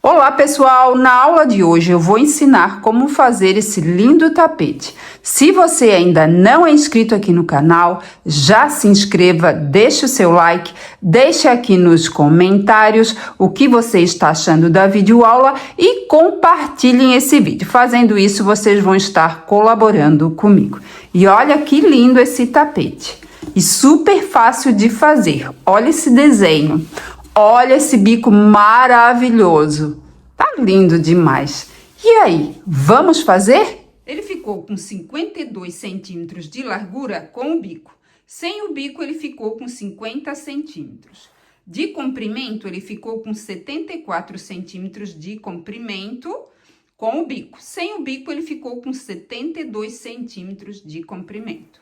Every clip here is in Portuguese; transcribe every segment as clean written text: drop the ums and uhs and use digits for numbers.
Olá pessoal, na aula de hoje eu vou ensinar como fazer esse lindo tapete. Se você ainda não é inscrito aqui no canal, já se inscreva, deixe o seu like, deixe aqui nos comentários o que você está achando da videoaula e compartilhem esse vídeo. Fazendo isso, vocês vão estar colaborando comigo. E olha que lindo esse tapete. E super fácil de fazer. Olha esse desenho. Olha esse bico maravilhoso. Tá lindo demais. E aí, vamos fazer? Ele ficou com 52 centímetros de largura com o bico. Sem o bico, ele ficou com 50 centímetros. De comprimento, ele ficou com 74 centímetros de comprimento com o bico. Sem o bico, ele ficou com 72 centímetros de comprimento.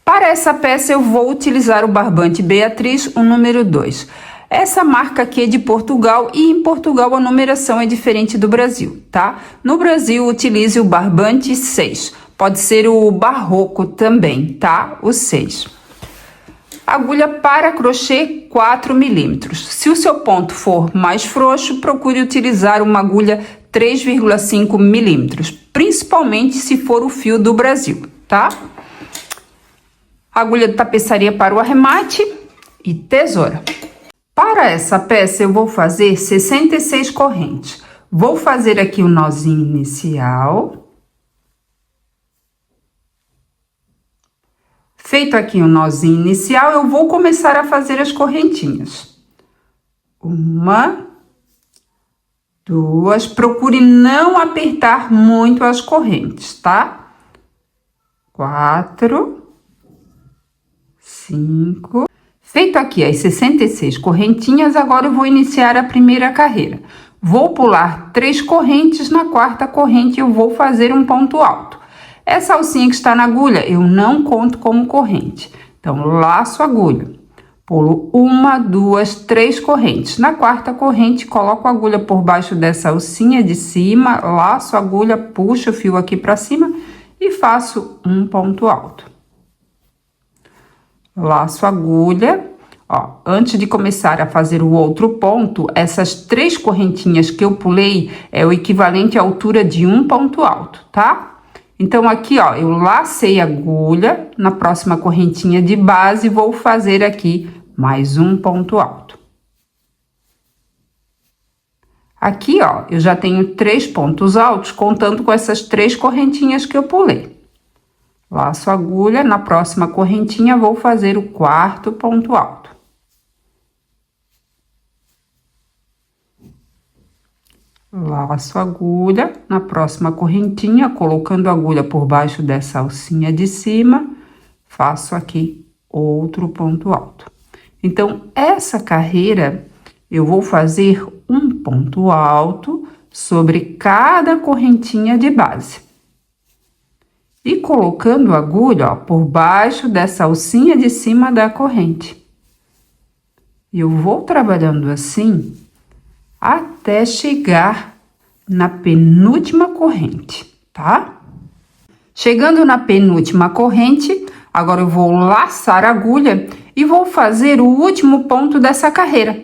Para essa peça, eu vou utilizar o barbante Beatriz, o número 2. Essa marca aqui é de Portugal e em Portugal a numeração é diferente do Brasil, tá? No Brasil, utilize o barbante 6. Pode ser o barroco também, tá? O 6. Agulha para crochê 4 milímetros. Se o seu ponto for mais frouxo, procure utilizar uma agulha 3,5 milímetros, principalmente se for o fio do Brasil, tá? Agulha de tapeçaria para o arremate e tesoura. Para essa peça, eu vou fazer 66 correntes. Vou fazer aqui o nozinho inicial. Feito aqui o nozinho inicial, eu vou começar a fazer as correntinhas. 1, 2, procure não apertar muito as correntes, tá? 4, 5... Feito aqui as 66 correntinhas, agora eu vou iniciar a primeira carreira. Vou pular 3 correntes, na quarta corrente eu vou fazer um ponto alto. Essa alcinha que está na agulha, eu não conto como corrente. Então, laço a agulha. Pulo 1, 2, 3 correntes. Na quarta corrente, coloco a agulha por baixo dessa alcinha de cima, laço a agulha, puxo o fio aqui para cima e faço um ponto alto. Laço a agulha, ó, antes de começar a fazer o outro ponto, essas 3 correntinhas que eu pulei é o equivalente à altura de um ponto alto, tá? Então, aqui, ó, eu lacei a agulha, na próxima correntinha de base, vou fazer aqui mais um ponto alto. Aqui, ó, eu já tenho 3 pontos altos, contando com essas 3 correntinhas que eu pulei. Laço a agulha, na próxima correntinha vou fazer o quarto ponto alto. Laço a agulha, na próxima correntinha, colocando a agulha por baixo dessa alcinha de cima, faço aqui outro ponto alto. Então, essa carreira, eu vou fazer um ponto alto sobre cada correntinha de base. E colocando a agulha, ó, por baixo dessa alcinha de cima da corrente. Eu vou trabalhando assim até chegar na penúltima corrente, tá? Chegando na penúltima corrente, agora eu vou laçar a agulha e vou fazer o último ponto dessa carreira.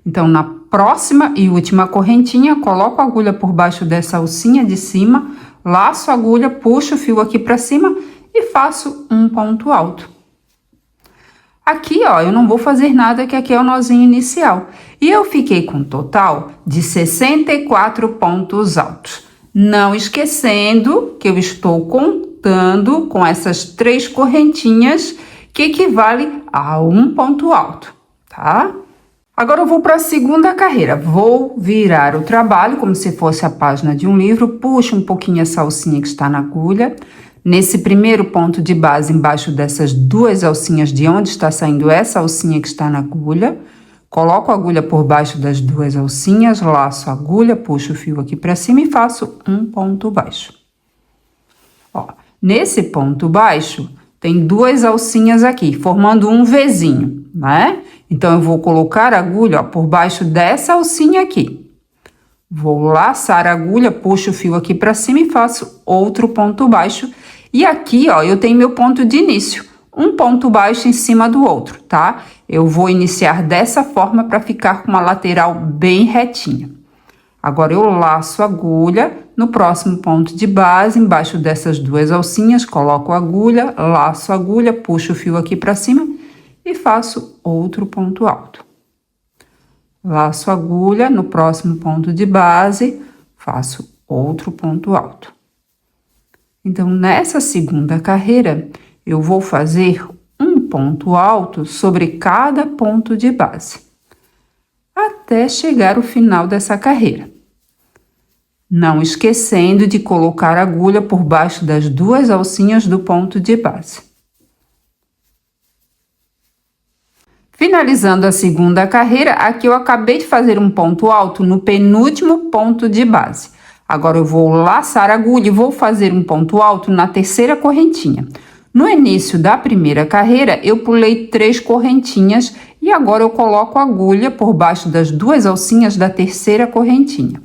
Então, na próxima e última correntinha, coloco a agulha por baixo dessa alcinha de cima, laço a agulha, puxo o fio aqui para cima e faço um ponto alto. Aqui, ó, eu não vou fazer nada, que aqui é o nozinho inicial. E eu fiquei com um total de 64 pontos altos. Não esquecendo que eu estou contando com essas 3 correntinhas, que equivale a um ponto alto, tá? Agora eu vou para a segunda carreira. Vou virar o trabalho como se fosse a página de um livro, puxo um pouquinho essa alcinha que está na agulha. Nesse primeiro ponto de base, embaixo dessas 2 alcinhas de onde está saindo essa alcinha que está na agulha, coloco a agulha por baixo das 2 alcinhas, laço a agulha, puxo o fio aqui para cima e faço um ponto baixo. Ó, nesse ponto baixo, tem 2 alcinhas aqui, formando um Vzinho, né? Então, eu vou colocar a agulha, ó, por baixo dessa alcinha aqui. Vou laçar a agulha, puxo o fio aqui para cima e faço outro ponto baixo. E aqui, ó, eu tenho meu ponto de início. Um ponto baixo em cima do outro, tá? Eu vou iniciar dessa forma para ficar com uma lateral bem retinha. Agora, eu laço a agulha no próximo ponto de base, embaixo dessas duas alcinhas, coloco a agulha, laço a agulha, puxo o fio aqui para cima e faço outro ponto alto. Laço a agulha no próximo ponto de base, faço outro ponto alto. Então, nessa segunda carreira, eu vou fazer um ponto alto sobre cada ponto de base, até chegar ao final dessa carreira. Não esquecendo de colocar a agulha por baixo das duas alcinhas do ponto de base. Finalizando a segunda carreira, aqui eu acabei de fazer um ponto alto no penúltimo ponto de base. Agora, eu vou laçar a agulha e vou fazer um ponto alto na terceira correntinha. No início da primeira carreira, eu pulei 3 correntinhas e agora eu coloco a agulha por baixo das duas alcinhas da terceira correntinha.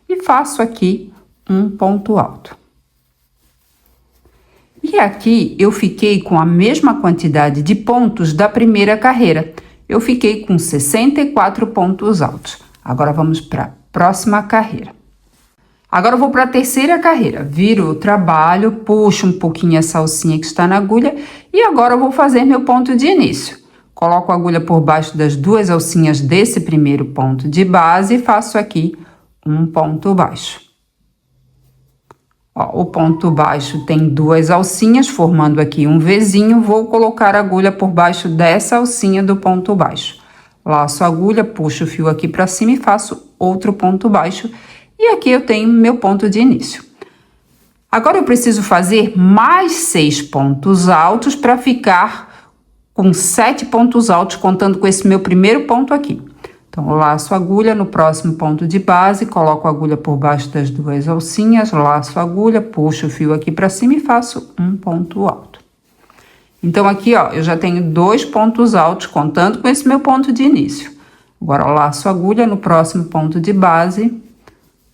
E faço aqui um ponto alto. E aqui eu fiquei com a mesma quantidade de pontos da primeira carreira. Eu fiquei com 64 pontos altos. Agora, vamos para a próxima carreira. Agora, eu vou para a terceira carreira. Viro o trabalho, puxo um pouquinho essa alcinha que está na agulha e agora eu vou fazer meu ponto de início. Coloco a agulha por baixo das duas alcinhas desse primeiro ponto de base e faço aqui um ponto baixo. Ó, o ponto baixo tem duas alcinhas, formando aqui um Vzinho. Vou colocar a agulha por baixo dessa alcinha do ponto baixo. Laço a agulha, puxo o fio aqui para cima e faço outro ponto baixo. E aqui eu tenho meu ponto de início. Agora, eu preciso fazer mais 6 pontos altos para ficar com 7 pontos altos, contando com esse meu primeiro ponto aqui. Então, eu laço a agulha no próximo ponto de base, coloco a agulha por baixo das duas alcinhas, laço a agulha, puxo o fio aqui para cima e faço um ponto alto. Então, aqui, ó, eu já tenho 2 pontos altos, contando com esse meu ponto de início. Agora, eu laço a agulha no próximo ponto de base,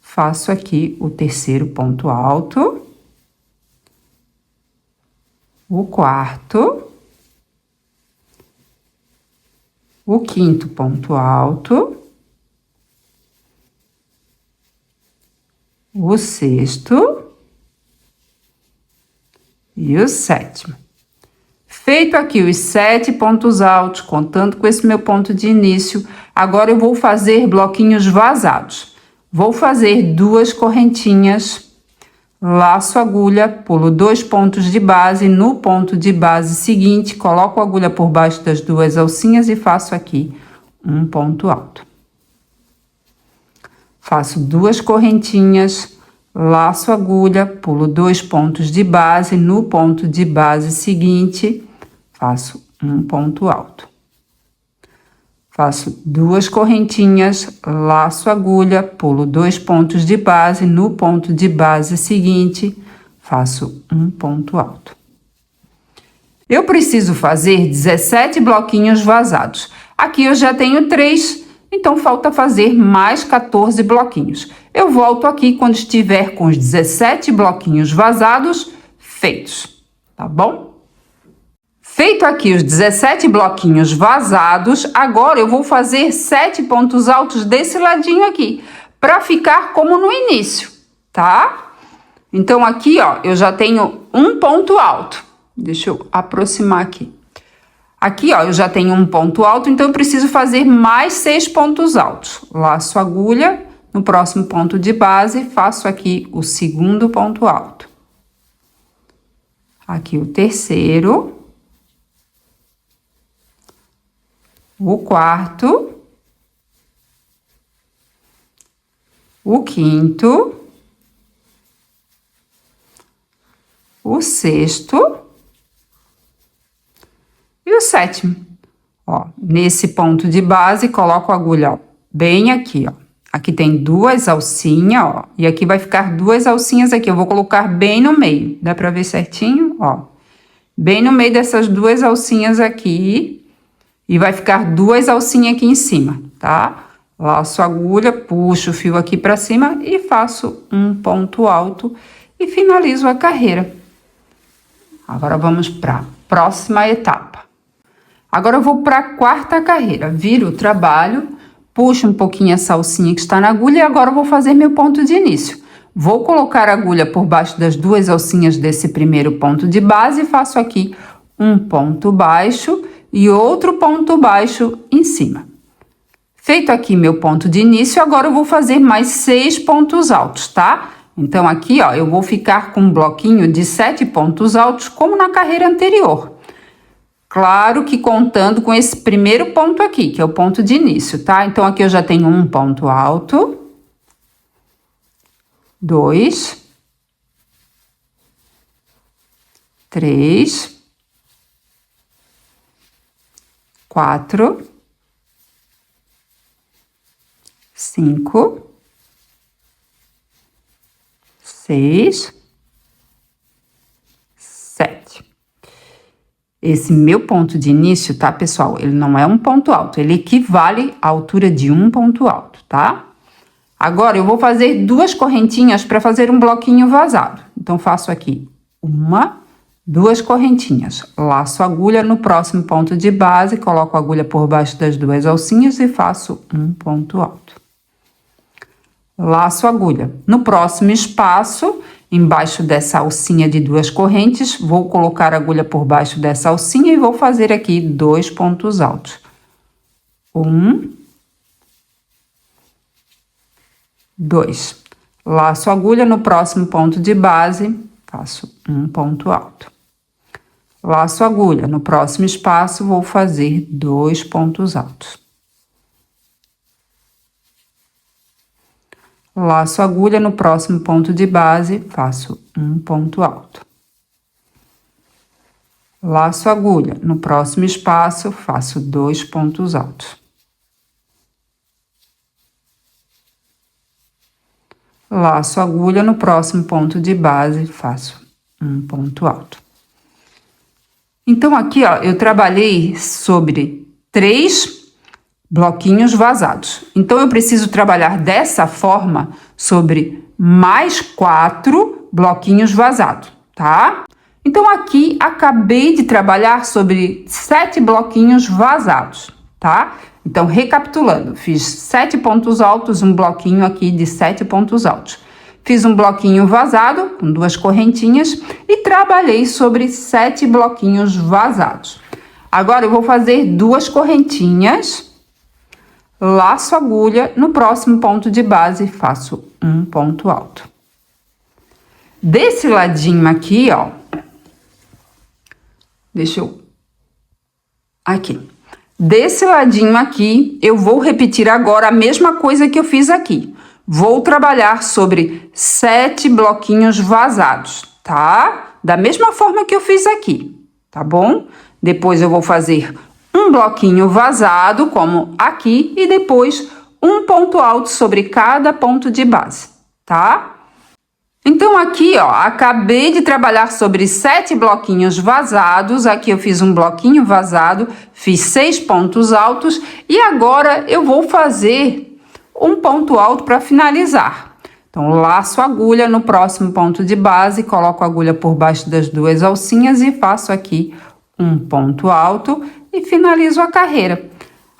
faço aqui o terceiro ponto alto, o quarto, o quinto ponto alto, o sexto e o sétimo. Feito aqui os 7 pontos altos, contando com esse meu ponto de início, agora eu vou fazer bloquinhos vazados. Vou fazer 2 correntinhas, laço a agulha, pulo 2 pontos de base, no ponto de base seguinte, coloco a agulha por baixo das duas alcinhas e faço aqui um ponto alto. Faço 2 correntinhas, laço a agulha, pulo 2 pontos de base, no ponto de base seguinte, faço um ponto alto. Faço 2 correntinhas, laço a agulha, pulo 2 pontos de base, no ponto de base seguinte, faço um ponto alto. Eu preciso fazer 17 bloquinhos vazados. Aqui eu já tenho 3, então falta fazer mais 14 bloquinhos. Eu volto aqui quando estiver com os 17 bloquinhos vazados feitos, tá bom? Feito aqui os 17 bloquinhos vazados, agora eu vou fazer 7 pontos altos desse ladinho aqui, para ficar como no início, tá? Então, aqui, ó, eu já tenho um ponto alto. Deixa eu aproximar aqui. Aqui, ó, eu já tenho um ponto alto, então eu preciso fazer mais 6 pontos altos. Laço a agulha, no próximo ponto de base, faço aqui o segundo ponto alto. Aqui o terceiro. O quarto, o quinto, o sexto e o sétimo. Ó, nesse ponto de base, coloco a agulha, ó, bem aqui, ó. Aqui tem 2 alcinhas, ó, e aqui vai ficar 2 alcinhas aqui. Eu vou colocar bem no meio, dá pra ver certinho, ó. Bem no meio dessas 2 alcinhas aqui. E vai ficar 2 alcinhas aqui em cima, tá? Laço a agulha, puxo o fio aqui pra cima e faço um ponto alto e finalizo a carreira. Agora, vamos pra próxima etapa. Agora, eu vou pra 4ª carreira. Viro o trabalho, puxo um pouquinho essa alcinha que está na agulha e agora eu vou fazer meu ponto de início. Vou colocar a agulha por baixo das duas alcinhas desse primeiro ponto de base e faço aqui um ponto baixo e outro ponto baixo em cima. Feito aqui meu ponto de início, agora eu vou fazer mais 6 pontos altos, tá? Então, aqui, ó, eu vou ficar com um bloquinho de 7 pontos altos, como na carreira anterior. Claro que contando com esse primeiro ponto aqui, que é o ponto de início, tá? Então, aqui eu já tenho um ponto alto. 2. 3. 4. 5. 6. 7. Esse meu ponto de início, tá, pessoal? Ele não é um ponto alto, ele equivale à altura de um ponto alto, tá? Agora, eu vou fazer duas correntinhas para fazer um bloquinho vazado. Então, faço aqui uma, duas correntinhas. Laço a agulha no próximo ponto de base, coloco a agulha por baixo das duas alcinhas e faço um ponto alto. Laço a agulha. No próximo espaço, embaixo dessa alcinha de duas correntes, vou colocar a agulha por baixo dessa alcinha e vou fazer aqui 2 pontos altos. 1, 2. Laço a agulha no próximo ponto de base, faço um ponto alto. Laço a agulha no próximo espaço, vou fazer 2 pontos altos. Laço a agulha no próximo ponto de base, faço um ponto alto. Laço a agulha no próximo espaço, faço 2 pontos altos. Laço a agulha no próximo ponto de base, faço um ponto alto. Então, aqui, ó, eu trabalhei sobre 3 bloquinhos vazados. Então, eu preciso trabalhar dessa forma sobre mais 4 bloquinhos vazados, tá? Então, aqui, acabei de trabalhar sobre 7 bloquinhos vazados, tá? Então, recapitulando, fiz 7 pontos altos, um bloquinho aqui de 7 pontos altos. Fiz um bloquinho vazado, com 2 correntinhas, e trabalhei sobre 7 bloquinhos vazados. Agora, eu vou fazer 2 correntinhas, laço a agulha, no próximo ponto de base, faço um ponto alto. Desse ladinho aqui, ó, deixa eu... Aqui. Desse ladinho aqui, eu vou repetir agora a mesma coisa que eu fiz aqui. Vou trabalhar sobre 7 bloquinhos vazados, tá? Da mesma forma que eu fiz aqui, tá bom? Depois eu vou fazer um bloquinho vazado, como aqui, e depois um ponto alto sobre cada ponto de base, tá? Então, aqui, ó, acabei de trabalhar sobre 7 bloquinhos vazados. Aqui eu fiz um bloquinho vazado, fiz 6 pontos altos e agora eu vou fazer um ponto alto para finalizar. Então, laço a agulha no próximo ponto de base, coloco a agulha por baixo das duas alcinhas e faço aqui um ponto alto e finalizo a carreira.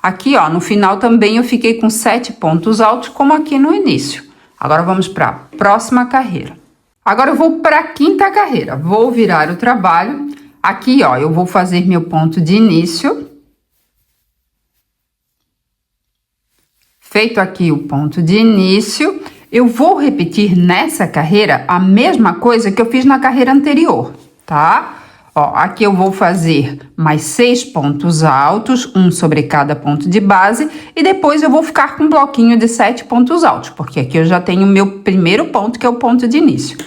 Aqui, ó, no final também eu fiquei com 7 pontos altos, como aqui no início. Agora, vamos para a próxima carreira. Agora, eu vou para a 5ª carreira. Vou virar o trabalho. Aqui, ó, eu vou fazer meu ponto de início. Feito aqui o ponto de início, eu vou repetir nessa carreira a mesma coisa que eu fiz na carreira anterior, tá? Ó, aqui eu vou fazer mais 6 pontos altos, um sobre cada ponto de base, e depois eu vou ficar com um bloquinho de 7 pontos altos, porque aqui eu já tenho o meu primeiro ponto, que é o ponto de início.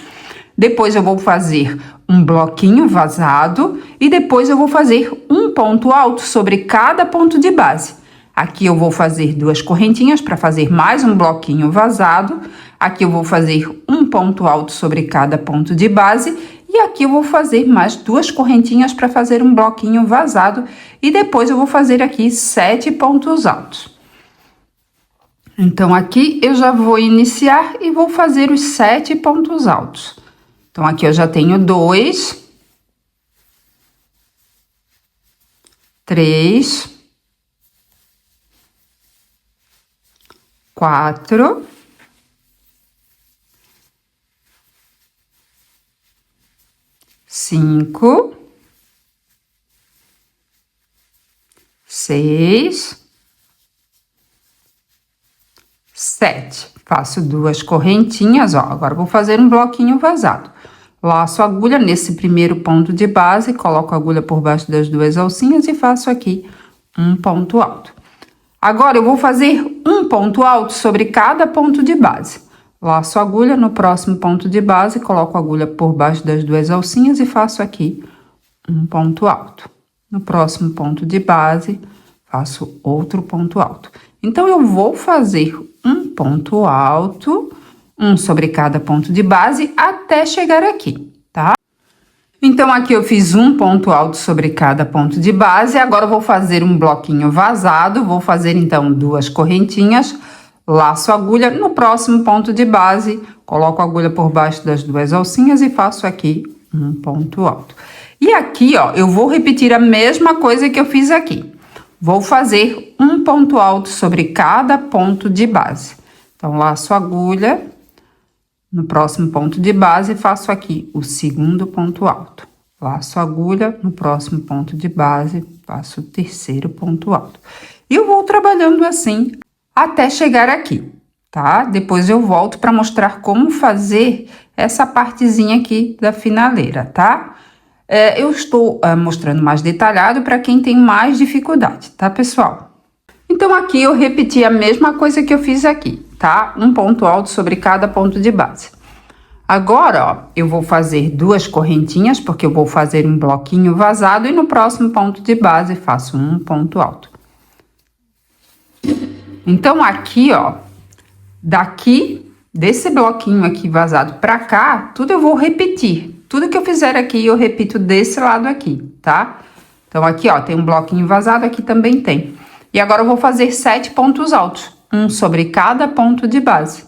Depois eu vou fazer um bloquinho vazado, e depois eu vou fazer um ponto alto sobre cada ponto de base. Aqui eu vou fazer 2 correntinhas para fazer mais um bloquinho vazado. Aqui eu vou fazer um ponto alto sobre cada ponto de base. E aqui eu vou fazer mais 2 correntinhas para fazer um bloquinho vazado. E depois eu vou fazer aqui 7 pontos altos. Então, aqui eu já vou iniciar e vou fazer os 7 pontos altos. Então, aqui eu já tenho 2, 3, 4, 5, 6, 7. Faço 2 correntinhas, ó. Agora vou fazer um bloquinho vazado. Laço a agulha nesse primeiro ponto de base, coloco a agulha por baixo das 2 alcinhas e faço aqui um ponto alto. Agora eu vou fazer um ponto alto sobre cada ponto de base. Laço a agulha no próximo ponto de base, coloco a agulha por baixo das 2 alcinhas e faço aqui um ponto alto. No próximo ponto de base, faço outro ponto alto. Então, eu vou fazer um ponto alto, um sobre cada ponto de base, até chegar aqui, tá? Então, aqui eu fiz um ponto alto sobre cada ponto de base, agora eu vou fazer um bloquinho vazado, vou fazer, então, 2 correntinhas, laço a agulha no próximo ponto de base, coloco a agulha por baixo das 2 alcinhas e faço aqui um ponto alto. E aqui, ó, eu vou repetir a mesma coisa que eu fiz aqui. Vou fazer um ponto alto sobre cada ponto de base. Então, laço a agulha no próximo ponto de base e faço aqui o segundo ponto alto. Laço a agulha no próximo ponto de base, faço o terceiro ponto alto. E eu vou trabalhando assim até chegar aqui, tá? Depois eu volto para mostrar como fazer essa partezinha aqui da finaleira, tá? Eu estou mostrando mais detalhado para quem tem mais dificuldade, tá, pessoal? Então, aqui eu repeti a mesma coisa que eu fiz aqui, tá? Um ponto alto sobre cada ponto de base. Agora, ó, eu vou fazer 2 correntinhas, porque eu vou fazer um bloquinho vazado, e no próximo ponto de base faço um ponto alto. Então, aqui, ó, daqui, desse bloquinho aqui vazado pra cá, tudo eu vou repetir. Tudo que eu fizer aqui, eu repito desse lado aqui, tá? Então, aqui, ó, tem um bloquinho vazado, aqui também tem. E agora eu vou fazer 7 pontos altos, um sobre cada ponto de base.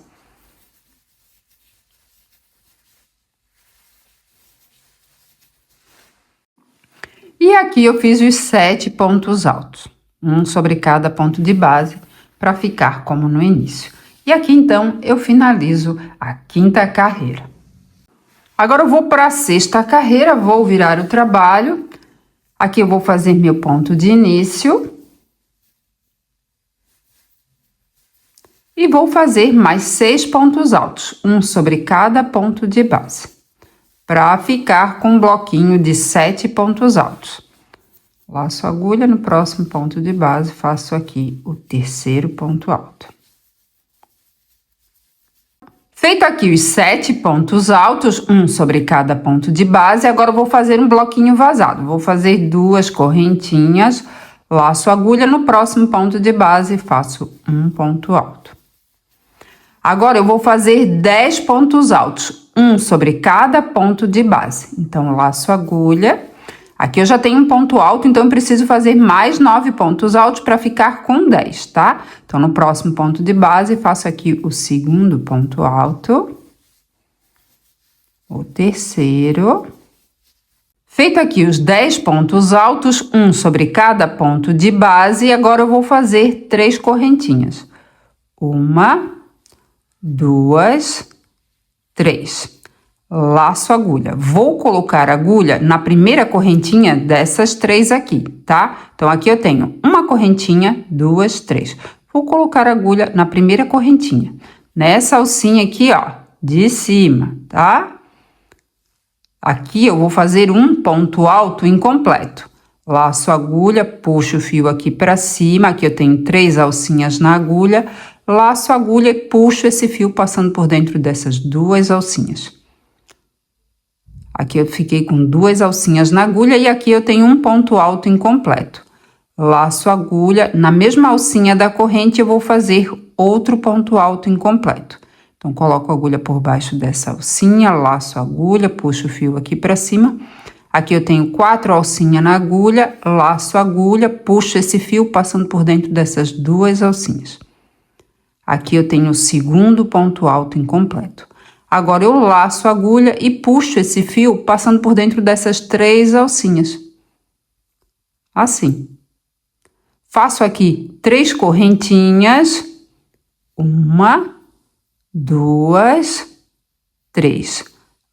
E aqui eu fiz os 7 pontos altos, um sobre cada ponto de base, para ficar como no início. E aqui, então, eu finalizo a 5ª carreira. Agora eu vou para a 6ª carreira, vou virar o trabalho. Aqui eu vou fazer meu ponto de início. E vou fazer mais 6 pontos altos, um sobre cada ponto de base, para ficar com um bloquinho de 7 pontos altos. Laço a agulha no próximo ponto de base, faço aqui o terceiro ponto alto. Feito aqui os 7 pontos altos, um sobre cada ponto de base, agora eu vou fazer um bloquinho vazado. Vou fazer 2 correntinhas, laço a agulha no próximo ponto de base e faço um ponto alto. Agora eu vou fazer 10 pontos altos, um sobre cada ponto de base. Então, laço a agulha. Aqui eu já tenho um ponto alto, então eu preciso fazer mais 9 pontos altos para ficar com 10, tá? Então, no próximo ponto de base, faço aqui o segundo ponto alto, o terceiro. Feito aqui os 10 pontos altos, um sobre cada ponto de base, agora eu vou fazer 3 correntinhas. 1, 2, 3. Laço a agulha. Vou colocar a agulha na primeira correntinha dessas 3 aqui, tá? Então, aqui eu tenho uma correntinha, 2, 3. Vou colocar a agulha na primeira correntinha, nessa alcinha aqui, ó, de cima, tá? Aqui eu vou fazer um ponto alto incompleto. Laço a agulha, puxo o fio aqui pra cima, aqui eu tenho 3 alcinhas na agulha, laço a agulha e puxo esse fio passando por dentro dessas 2 alcinhas. Aqui eu fiquei com 2 alcinhas na agulha e aqui eu tenho um ponto alto incompleto. Laço a agulha, na mesma alcinha da corrente eu vou fazer outro ponto alto incompleto. Então, coloco a agulha por baixo dessa alcinha, laço a agulha, puxo o fio aqui pra cima. Aqui eu tenho 4 alcinhas na agulha, laço a agulha, puxo esse fio passando por dentro dessas 2 alcinhas. Aqui eu tenho o segundo ponto alto incompleto. Agora, eu laço a agulha e puxo esse fio passando por dentro dessas 3 alcinhas. Assim. Faço aqui 3 correntinhas, 1, 2, 3.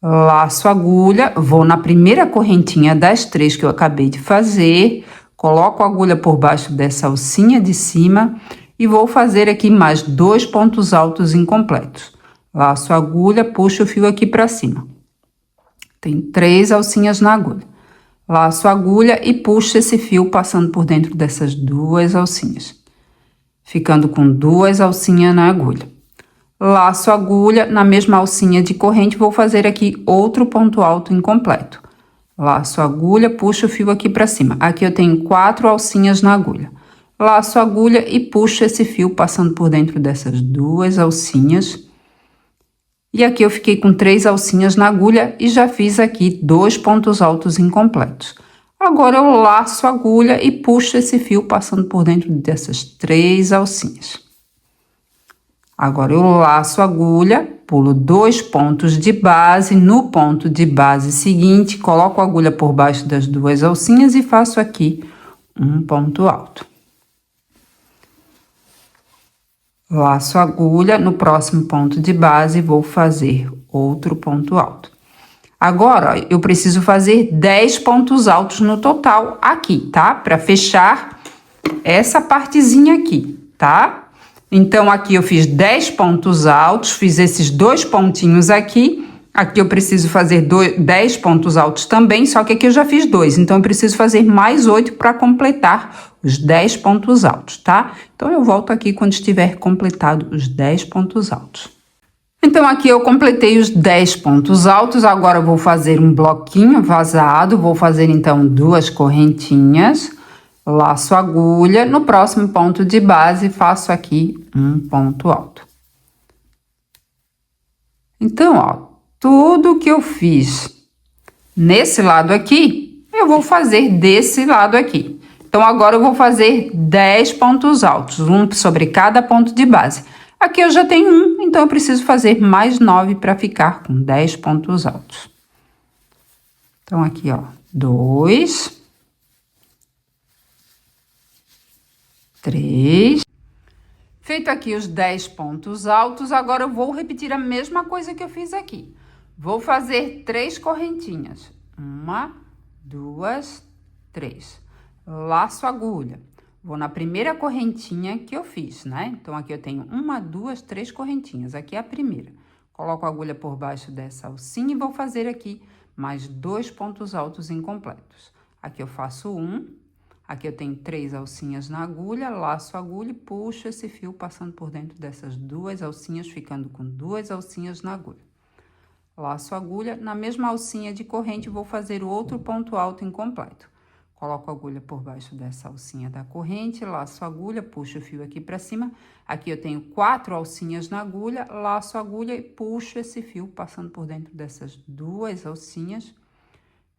Laço a agulha, vou na primeira correntinha das 3 que eu acabei de fazer, coloco a agulha por baixo dessa alcinha de cima e vou fazer aqui mais 2 pontos altos incompletos. Laço a agulha, puxo o fio aqui para cima. Tem 3 alcinhas na agulha. Laço a agulha e puxo esse fio passando por dentro dessas 2 alcinhas, ficando com 2 alcinhas na agulha. Laço a agulha, na mesma alcinha de corrente, vou fazer aqui outro ponto alto incompleto. Laço a agulha, puxo o fio aqui para cima. Aqui eu tenho 4 alcinhas na agulha. Laço a agulha e puxo esse fio passando por dentro dessas 2 alcinhas. E aqui eu fiquei com 3 alcinhas na agulha e já fiz aqui 2 pontos altos incompletos. Agora eu laço a agulha e puxo esse fio passando por dentro dessas 3 alcinhas. Agora eu laço a agulha, pulo 2 pontos de base, no ponto de base seguinte, coloco a agulha por baixo das 2 alcinhas e faço aqui um ponto alto. Laço a agulha, no próximo ponto de base, vou fazer outro ponto alto. Agora, ó, eu preciso fazer 10 pontos altos no total aqui, tá? Para fechar essa partezinha aqui, tá? Então, aqui eu fiz 10 pontos altos, fiz esses 2 pontinhos aqui. Aqui eu preciso fazer 10 pontos altos também, só que aqui eu já fiz 2. Então, eu preciso fazer mais 8 para completar os 10 pontos altos, tá? Então, eu volto aqui quando estiver completado os 10 pontos altos. Então, aqui eu completei os 10 pontos altos. Agora, eu vou fazer um bloquinho vazado. Vou fazer, então, 2 correntinhas. Laço a agulha, no próximo ponto de base, faço aqui um ponto alto. Então, ó, tudo que eu fiz nesse lado aqui, eu vou fazer desse lado aqui. Então, agora eu vou fazer 10 pontos altos, um sobre cada ponto de base. Aqui eu já tenho um, então eu preciso fazer mais 9 para ficar com 10 pontos altos. Então, aqui, ó, 2... 3. Feito aqui os 10 pontos altos, agora eu vou repetir a mesma coisa que eu fiz aqui. Vou fazer 3 correntinhas. 1, 2, 3. Laço a agulha. Vou na primeira correntinha que eu fiz, né? Então, aqui eu tenho 1, 2, 3 correntinhas. Aqui é a primeira. Coloco a agulha por baixo dessa alcinha e vou fazer aqui mais 2 pontos altos incompletos. Aqui eu faço 1. Aqui eu tenho 3 alcinhas na agulha, laço a agulha e puxo esse fio passando por dentro dessas 2 alcinhas, ficando com 2 alcinhas na agulha. Laço a agulha, na mesma alcinha de corrente vou fazer o outro ponto alto incompleto. Coloco a agulha por baixo dessa alcinha da corrente, laço a agulha, puxo o fio aqui para cima. Aqui eu tenho 4 alcinhas na agulha, laço a agulha e puxo esse fio passando por dentro dessas 2 alcinhas,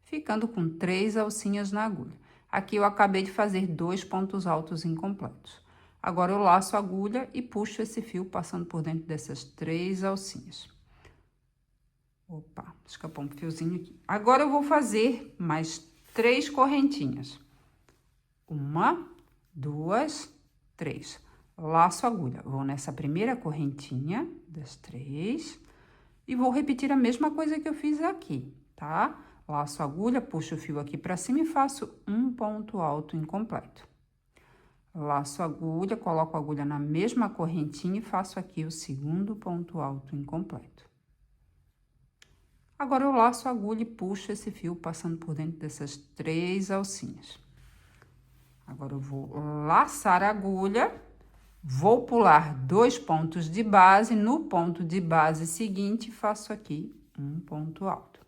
ficando com 3 alcinhas na agulha. Aqui eu acabei de fazer 2 pontos altos incompletos. Agora eu laço a agulha e puxo esse fio passando por dentro dessas 3 alcinhas. Opa, escapou um fiozinho aqui. Agora eu vou fazer mais 3 correntinhas. 1, 2, 3. Laço a agulha. Vou nessa primeira correntinha das 3 e vou repetir a mesma coisa que eu fiz aqui, tá? Laço a agulha, puxo o fio aqui para cima e faço um ponto alto incompleto. Laço a agulha, coloco a agulha na mesma correntinha e faço aqui o segundo ponto alto incompleto. Agora eu laço a agulha e puxo esse fio passando por dentro dessas 3 alcinhas. Agora eu vou laçar a agulha, vou pular 2 pontos de base, no ponto de base seguinte faço aqui um ponto alto.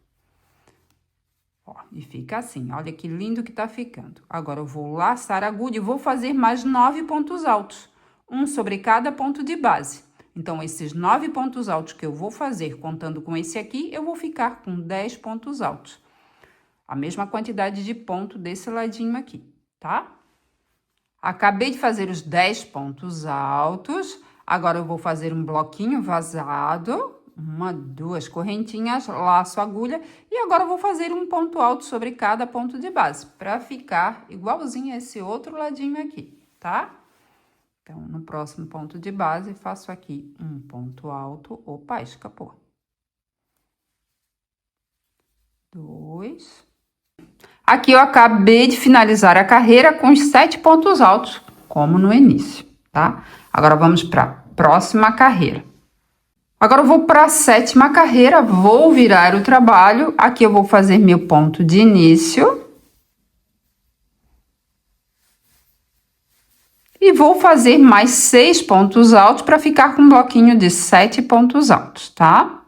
Ó, e fica assim, olha que lindo que tá ficando. Agora, eu vou laçar a agulha e vou fazer mais 9 pontos altos, um sobre cada ponto de base. Então, esses 9 pontos altos que eu vou fazer, contando com esse aqui, eu vou ficar com 10 pontos altos. A mesma quantidade de ponto desse ladinho aqui, tá? Acabei de fazer os 10 pontos altos, agora eu vou fazer um bloquinho vazado, 1, 2 correntinhas, laço a agulha e agora eu vou fazer um ponto alto sobre cada ponto de base, para ficar igualzinho a esse outro ladinho aqui, tá? Então, no próximo ponto de base, faço aqui um ponto alto. Opa, escapou. 2. Aqui eu acabei de finalizar a carreira com os 7 pontos altos, como no início, tá? Agora, vamos para a próxima carreira. Agora, eu vou para a 7ª carreira, vou virar o trabalho. Aqui eu vou fazer meu ponto de início. E vou fazer mais 6 pontos altos para ficar com um bloquinho de 7 pontos altos, tá?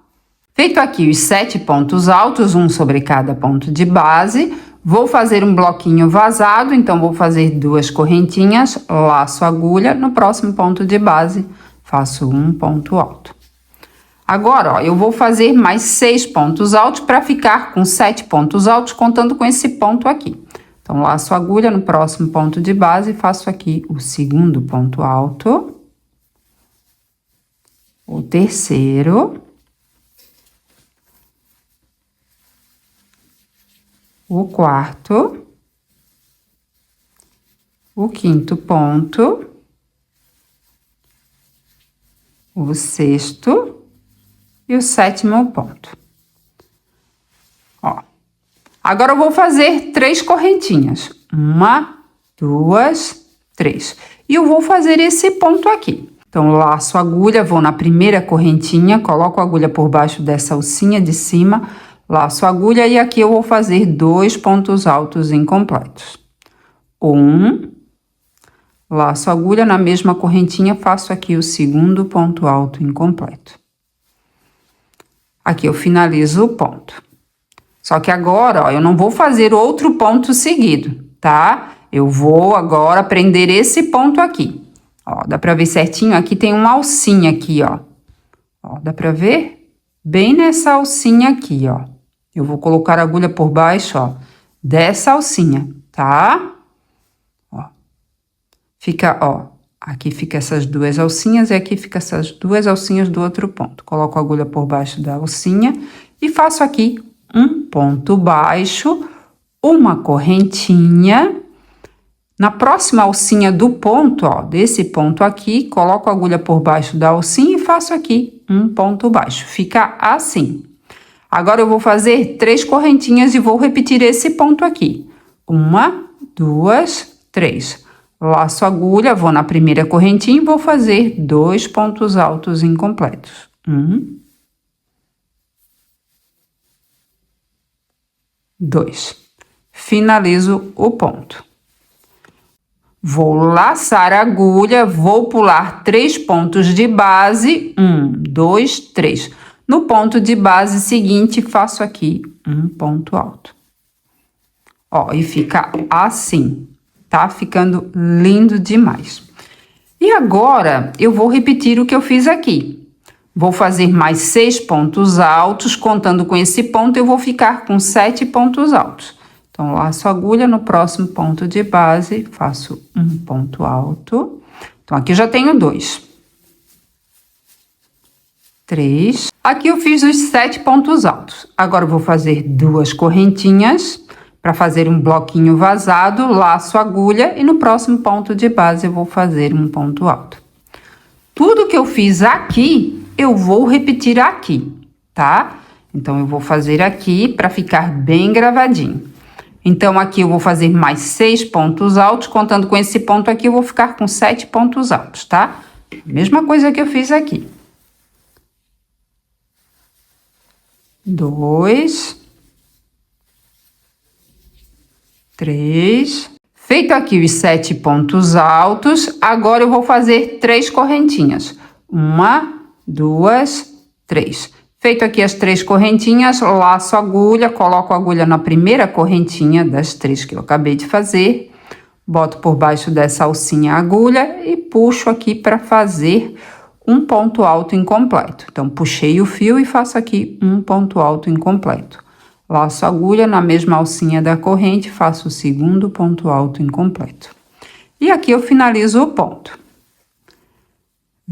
Feito aqui os 7 pontos altos, um sobre cada ponto de base, vou fazer um bloquinho vazado, então vou fazer 2 correntinhas, laço a agulha, no próximo ponto de base faço um ponto alto. Agora, ó, eu vou fazer mais 6 pontos altos para ficar com 7 pontos altos, contando com esse ponto aqui. Então, laço a agulha no próximo ponto de base e faço aqui o segundo ponto alto, o terceiro, o quarto, o quinto ponto, o sexto e o 7º ponto. Ó, agora eu vou fazer 3 correntinhas. 1, 2, 3. E eu vou fazer esse ponto aqui. Então, laço a agulha, vou na primeira correntinha, coloco a agulha por baixo dessa alcinha de cima, laço a agulha e aqui eu vou fazer 2 pontos altos incompletos. 1, laço a agulha, na mesma correntinha, faço aqui o segundo ponto alto incompleto. Aqui eu finalizo o ponto. Só que agora, ó, eu não vou fazer outro ponto seguido, tá? Eu vou agora prender esse ponto aqui. Ó, dá pra ver certinho? Aqui tem uma alcinha aqui, ó. Ó, dá pra ver? Bem nessa alcinha aqui, ó. Eu vou colocar a agulha por baixo, ó, dessa alcinha, tá? Ó. Fica, ó, aqui fica essas 2 alcinhas e aqui fica essas 2 alcinhas do outro ponto. Coloco a agulha por baixo da alcinha e faço aqui um ponto baixo, uma correntinha. Na próxima alcinha do ponto, ó, desse ponto aqui, coloco a agulha por baixo da alcinha e faço aqui um ponto baixo. Fica assim. Agora, eu vou fazer 3 correntinhas e vou repetir esse ponto aqui. 1, 2, 3. Laço a agulha, vou na primeira correntinha e vou fazer 2 pontos altos incompletos. 1, 2. Finalizo o ponto. Vou laçar a agulha, vou pular 3 pontos de base, 1, 2, 3. No ponto de base seguinte, faço aqui um ponto alto. Ó, e fica assim, tá? Ficando lindo demais. E agora, eu vou repetir o que eu fiz aqui. Vou fazer mais 6 pontos altos, contando com esse ponto, eu vou ficar com 7 pontos altos. Então, laço a agulha no próximo ponto de base, faço um ponto alto. Então, aqui eu já tenho 2. 3. Aqui eu fiz os 7 pontos altos. Agora, eu vou fazer 2 correntinhas para fazer um bloquinho vazado, laço a agulha e no próximo ponto de base eu vou fazer um ponto alto. Tudo que eu fiz aqui, eu vou repetir aqui, tá? Então, eu vou fazer aqui para ficar bem gravadinho. Então, aqui eu vou fazer mais 6 pontos altos, contando com esse ponto aqui, eu vou ficar com 7 pontos altos, tá? Mesma coisa que eu fiz aqui. 2, 3. Feito aqui os 7 pontos altos, agora eu vou fazer 3 correntinhas. 1, 2, 3. Feito aqui as 3 correntinhas, laço a agulha, coloco a agulha na primeira correntinha das 3 que eu acabei de fazer, boto por baixo dessa alcinha a agulha e puxo aqui para fazer um ponto alto incompleto. Então, puxei o fio e faço aqui um ponto alto incompleto. Laço a agulha na mesma alcinha da corrente, faço o segundo ponto alto incompleto. E aqui eu finalizo o ponto.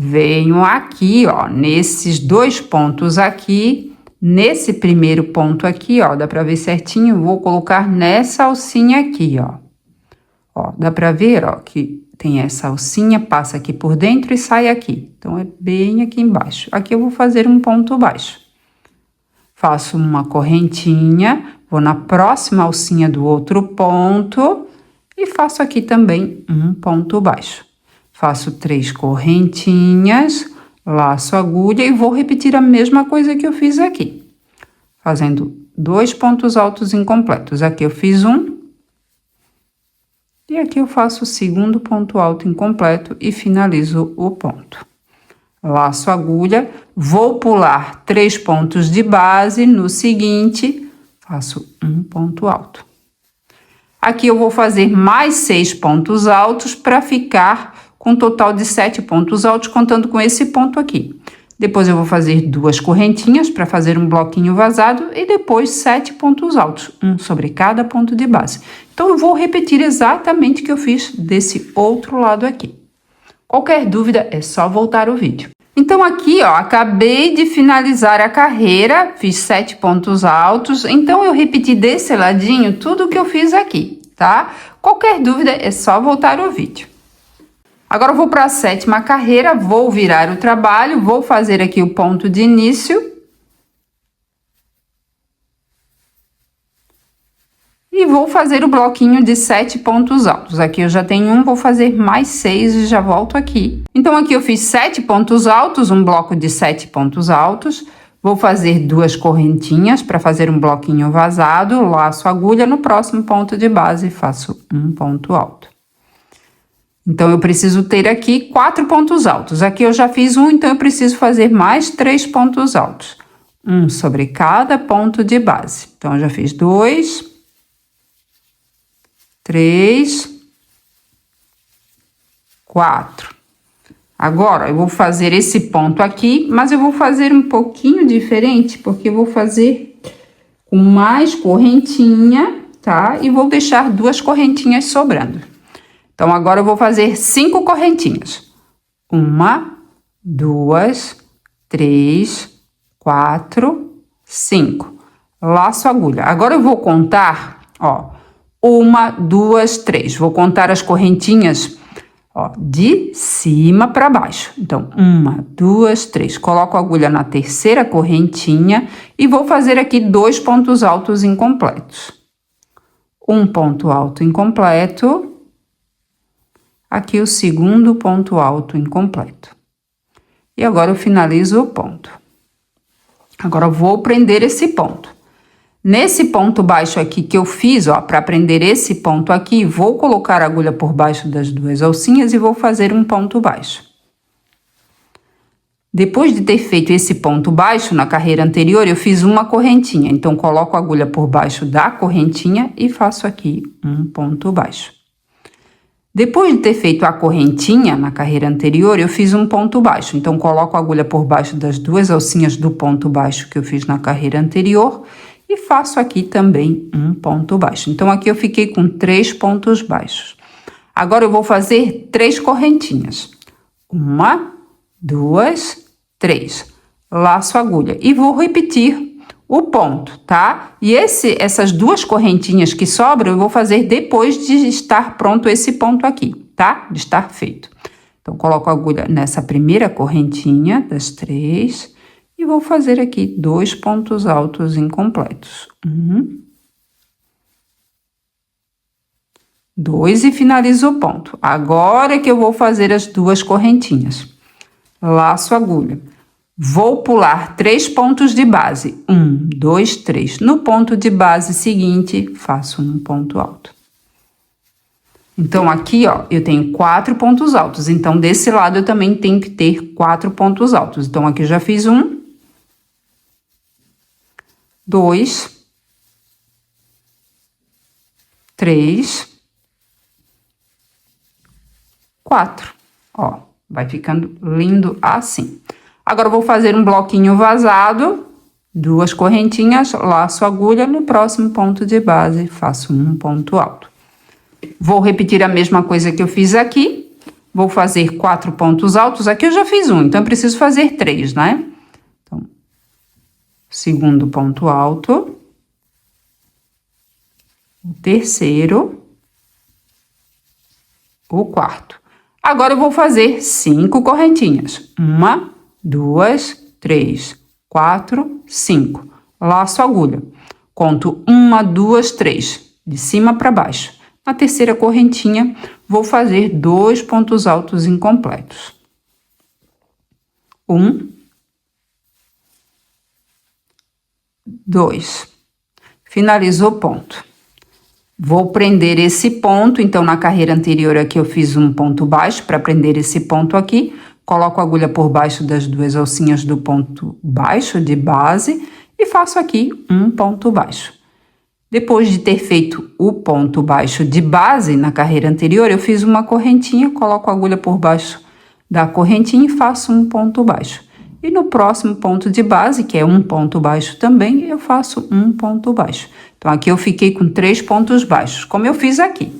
Venho aqui, ó, nesses 2 pontos aqui, nesse primeiro ponto aqui, ó, dá pra ver certinho, vou colocar nessa alcinha aqui, ó. Ó, dá pra ver, ó, que tem essa alcinha, passa aqui por dentro e sai aqui. Então, é bem aqui embaixo. Aqui eu vou fazer um ponto baixo. Faço uma correntinha, vou na próxima alcinha do outro ponto e faço aqui também um ponto baixo. Faço 3 correntinhas, laço a agulha e vou repetir a mesma coisa que eu fiz aqui. Fazendo 2 pontos altos incompletos. Aqui eu fiz um. E aqui eu faço o segundo ponto alto incompleto e finalizo o ponto. Laço a agulha, vou pular 3 pontos de base, no seguinte, faço um ponto alto. Aqui eu vou fazer mais 6 pontos altos para ficar com um total de 7 pontos altos, contando com esse ponto aqui. Depois eu vou fazer 2 correntinhas para fazer um bloquinho vazado e depois 7 pontos altos, um sobre cada ponto de base. Então, eu vou repetir exatamente o que eu fiz desse outro lado aqui. Qualquer dúvida, é só voltar o vídeo. Então, aqui, ó, acabei de finalizar a carreira, fiz 7 pontos altos. Então, eu repeti desse ladinho tudo o que eu fiz aqui, tá? Qualquer dúvida, é só voltar o vídeo. Agora, eu vou para a 7ª carreira, vou virar o trabalho, vou fazer aqui o ponto de início. E vou fazer o bloquinho de 7 pontos altos. Aqui eu já tenho um, vou fazer mais 6 e já volto aqui. Então, aqui eu fiz 7 pontos altos, um bloco de 7 pontos altos. Vou fazer 2 correntinhas para fazer um bloquinho vazado, laço a agulha no próximo ponto de base e faço um ponto alto. Então, eu preciso ter aqui 4 pontos altos. Aqui eu já fiz um, então eu preciso fazer mais 3 pontos altos. Um sobre cada ponto de base. Então, eu já fiz 2, 3, 4. Agora, eu vou fazer esse ponto aqui, mas eu vou fazer um pouquinho diferente, porque eu vou fazer com mais correntinha, tá? E vou deixar 2 correntinhas sobrando. Então, agora eu vou fazer 5 correntinhas. 1, 2, 3, 4, 5. Laço a agulha. Agora eu vou contar, ó, 1, 2, 3. Vou contar as correntinhas, ó, de cima para baixo. Então, 1, 2, 3. Coloco a agulha na terceira correntinha e vou fazer aqui 2 pontos altos incompletos. Um ponto alto incompleto. Aqui o segundo ponto alto incompleto. E agora eu finalizo o ponto. Agora eu vou prender esse ponto. Nesse ponto baixo aqui que eu fiz, ó, para prender esse ponto aqui, vou colocar a agulha por baixo das 2 alcinhas e vou fazer um ponto baixo. Depois de ter feito esse ponto baixo na carreira anterior, eu fiz uma correntinha. Então, coloco a agulha por baixo da correntinha e faço aqui um ponto baixo. Depois de ter feito a correntinha na carreira anterior, eu fiz um ponto baixo. Então, coloco a agulha por baixo das 2 alcinhas do ponto baixo que eu fiz na carreira anterior e faço aqui também um ponto baixo. Então, aqui eu fiquei com 3 pontos baixos. Agora, eu vou fazer 3 correntinhas. 1, 2, 3. Laço a agulha e vou repetir o ponto, tá? E essas 2 correntinhas que sobram, eu vou fazer depois de estar pronto esse ponto aqui, tá? De estar feito. Então, coloco a agulha nessa primeira correntinha das 3 e vou fazer aqui 2 pontos altos incompletos. 1, 2 e finalizo o ponto. Agora é que eu vou fazer as 2 correntinhas. Laço a agulha. Vou pular 3 pontos de base. 1, 2, 3. No ponto de base seguinte, faço um ponto alto. Então, aqui, ó, eu tenho 4 pontos altos. Então, desse lado, eu também tenho que ter 4 pontos altos. Então, aqui eu já fiz 1, 2, 3, 4. Ó, vai ficando lindo assim. Agora, eu vou fazer um bloquinho vazado, 2 correntinhas, laço a agulha, no próximo ponto de base, faço um ponto alto. Vou repetir a mesma coisa que eu fiz aqui, vou fazer 4 pontos altos, aqui eu já fiz um, então eu preciso fazer 3, né? Então, segundo ponto alto, o terceiro, o quarto. Agora eu vou fazer 5 correntinhas. 1, 2, 3, 4, 5. Laço a agulha. Conto 1, 2, 3, de cima para baixo. Na terceira correntinha, vou fazer 2 pontos altos incompletos. 1, 2. Finalizou o ponto. Vou prender esse ponto, então na carreira anterior aqui eu fiz um ponto baixo para prender esse ponto aqui. Coloco a agulha por baixo das 2 alcinhas do ponto baixo de base e faço aqui um ponto baixo. Depois de ter feito o ponto baixo de base na carreira anterior, eu fiz uma correntinha, coloco a agulha por baixo da correntinha e faço um ponto baixo. E no próximo ponto de base, que é um ponto baixo também, eu faço um ponto baixo. Então, aqui eu fiquei com 3 pontos baixos, como eu fiz aqui.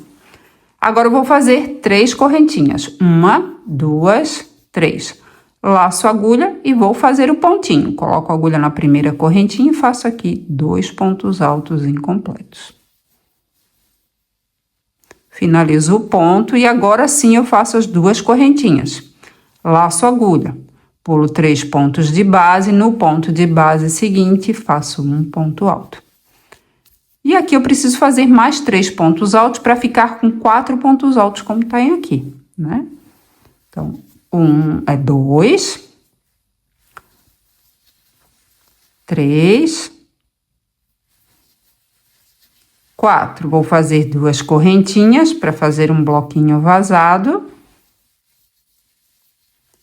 Agora, eu vou fazer 3 correntinhas. 1, 2, 3. Laço a agulha e vou fazer o pontinho. Coloco a agulha na primeira correntinha e faço aqui 2 pontos altos incompletos. Finalizo o ponto e agora sim eu faço as 2 correntinhas. Laço a agulha. Pulo 3 pontos de base, no ponto de base seguinte, faço um ponto alto. E aqui eu preciso fazer mais 3 pontos altos para ficar com 4 pontos altos, como tá aqui, né? Então, 2, 3, 4. Vou fazer 2 correntinhas para fazer um bloquinho vazado.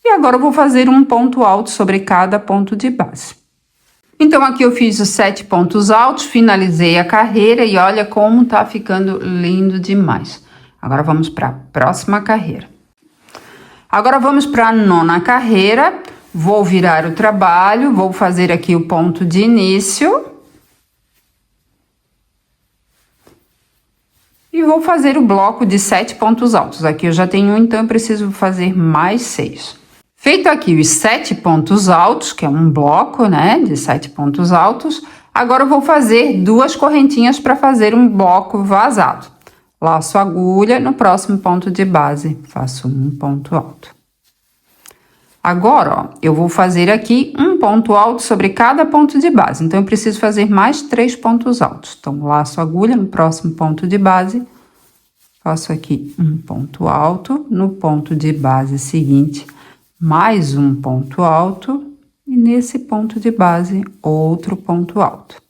E agora eu vou fazer um ponto alto sobre cada ponto de base. Então, aqui eu fiz os 7 pontos altos, finalizei a carreira e olha como tá ficando lindo demais. Agora, vamos para a próxima carreira. Agora, vamos para a 9ª carreira. Vou virar o trabalho, vou fazer aqui o ponto de início. E vou fazer o bloco de 7 pontos altos. Aqui eu já tenho um, então eu preciso fazer mais 6. Feito aqui os 7 pontos altos, que é um bloco, né, de 7 pontos altos, agora eu vou fazer 2 correntinhas para fazer um bloco vazado. Laço a agulha, no próximo ponto de base, faço um ponto alto. Agora, ó, eu vou fazer aqui um ponto alto sobre cada ponto de base, então eu preciso fazer mais 3 pontos altos. Então, laço a agulha, no próximo ponto de base, faço aqui um ponto alto, no ponto de base seguinte, mais um ponto alto e nesse ponto de base outro ponto alto.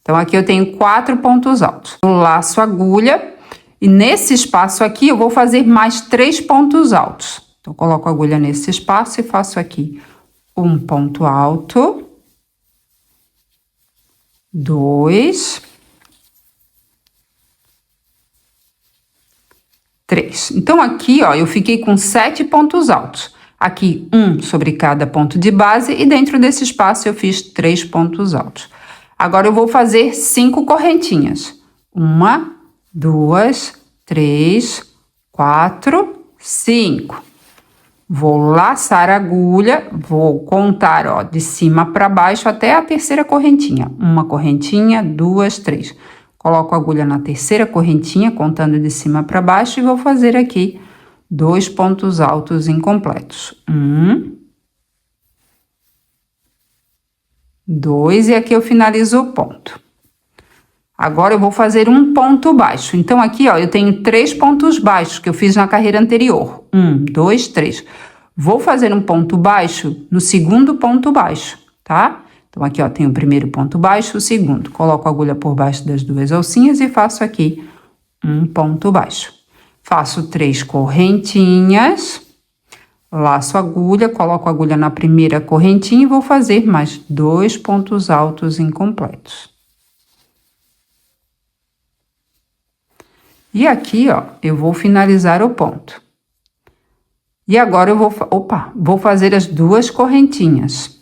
Então aqui eu tenho 4 pontos altos. Eu laço a agulha e nesse espaço aqui eu vou fazer mais 3 pontos altos. Então coloco a agulha nesse espaço e faço aqui um ponto alto, 2, 3. Então aqui, ó, eu fiquei com 7 pontos altos. Aqui, um sobre cada ponto de base e dentro desse espaço eu fiz 3 pontos altos. Agora, eu vou fazer 5 correntinhas. 1, 2, 3, 4, 5. Vou laçar a agulha, vou contar, ó, de cima para baixo até a terceira correntinha. 1 correntinha, 2, 3. Coloco a agulha na terceira correntinha, contando de cima para baixo e vou fazer aqui 2 pontos altos incompletos. 1, 2, e aqui eu finalizo o ponto. Agora, eu vou fazer um ponto baixo. Então, aqui, ó, eu tenho 3 pontos baixos que eu fiz na carreira anterior. 1, 2, 3. Vou fazer um ponto baixo no segundo ponto baixo, tá? Então, aqui, ó, tem o primeiro ponto baixo, o segundo. Coloco a agulha por baixo das 2 alcinhas e faço aqui um ponto baixo. Faço 3 correntinhas, laço a agulha, coloco a agulha na primeira correntinha e vou fazer mais 2 pontos altos incompletos. E aqui, ó, eu vou finalizar o ponto. E agora eu vou fazer as 2 correntinhas.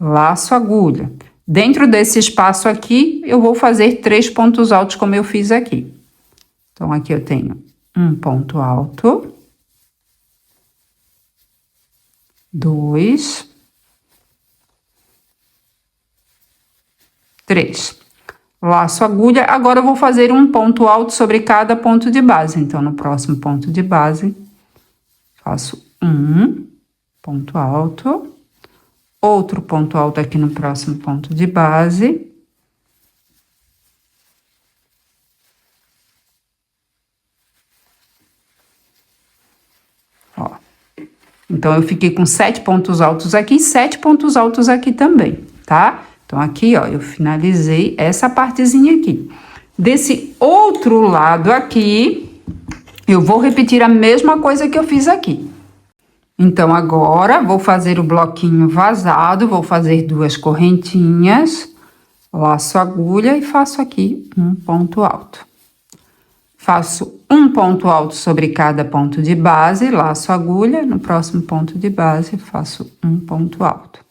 Laço a agulha. Dentro desse espaço aqui, eu vou fazer 3 pontos altos como eu fiz aqui. Então, aqui eu tenho um ponto alto, 2, 3. laço agulha. Agora eu vou fazer um ponto alto sobre cada ponto de base. Então, no próximo ponto de base, faço um ponto alto, outro ponto alto aqui no próximo ponto de base. Ó. Então, eu fiquei com 7 pontos altos aqui e 7 pontos altos aqui também, tá? Então, aqui, ó, eu finalizei essa partezinha aqui. Desse outro lado aqui, eu vou repetir a mesma coisa que eu fiz aqui. Então, agora, vou fazer o bloquinho vazado, vou fazer 2 correntinhas, laço agulha e faço aqui um ponto alto. Faço um ponto alto sobre cada ponto de base, laço agulha, no próximo ponto de base, faço um ponto alto.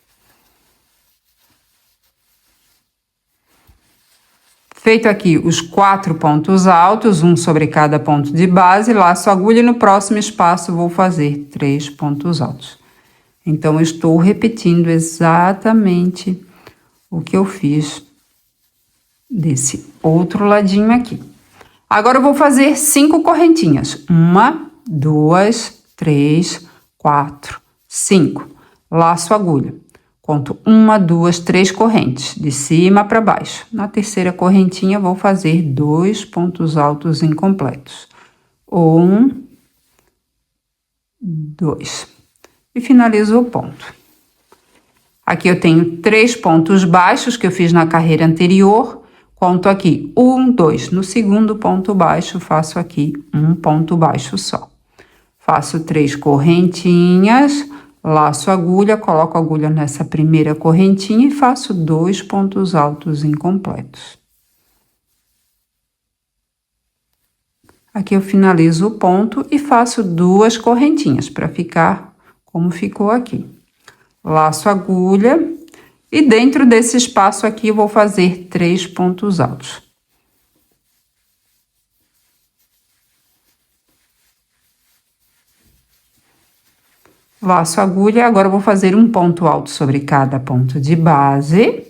Feito aqui os 4 pontos altos, um sobre cada ponto de base, laço agulha e no próximo espaço vou fazer 3 pontos altos. Então, eu estou repetindo exatamente o que eu fiz desse outro ladinho aqui. Agora, eu vou fazer 5 correntinhas. 1, 2, 3, 4, 5. Laço agulha. Conto 1, 2, 3 correntes, de cima para baixo. Na terceira correntinha, vou fazer 2 pontos altos incompletos. 1, 2. E finalizo o ponto. Aqui eu tenho 3 pontos baixos que eu fiz na carreira anterior. Conto aqui 1, 2. No segundo ponto baixo, faço aqui um ponto baixo só. Faço 3 correntinhas. Laço agulha, coloco a agulha nessa primeira correntinha e faço 2 pontos altos incompletos. Aqui eu finalizo o ponto e faço 2 correntinhas para ficar como ficou aqui. Laço agulha e dentro desse espaço aqui eu vou fazer 3 pontos altos. Laço agulha, agora eu vou fazer um ponto alto sobre cada ponto de base.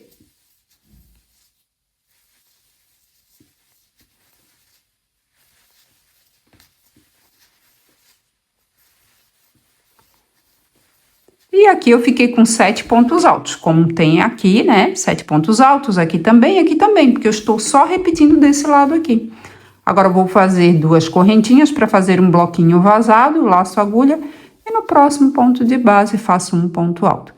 E aqui eu fiquei com 7 pontos altos, como tem aqui, né? 7 pontos altos, aqui também, porque eu estou só repetindo desse lado aqui. Agora eu vou fazer 2 correntinhas para fazer um bloquinho vazado, laço agulha. E no próximo ponto de base, faço um ponto alto.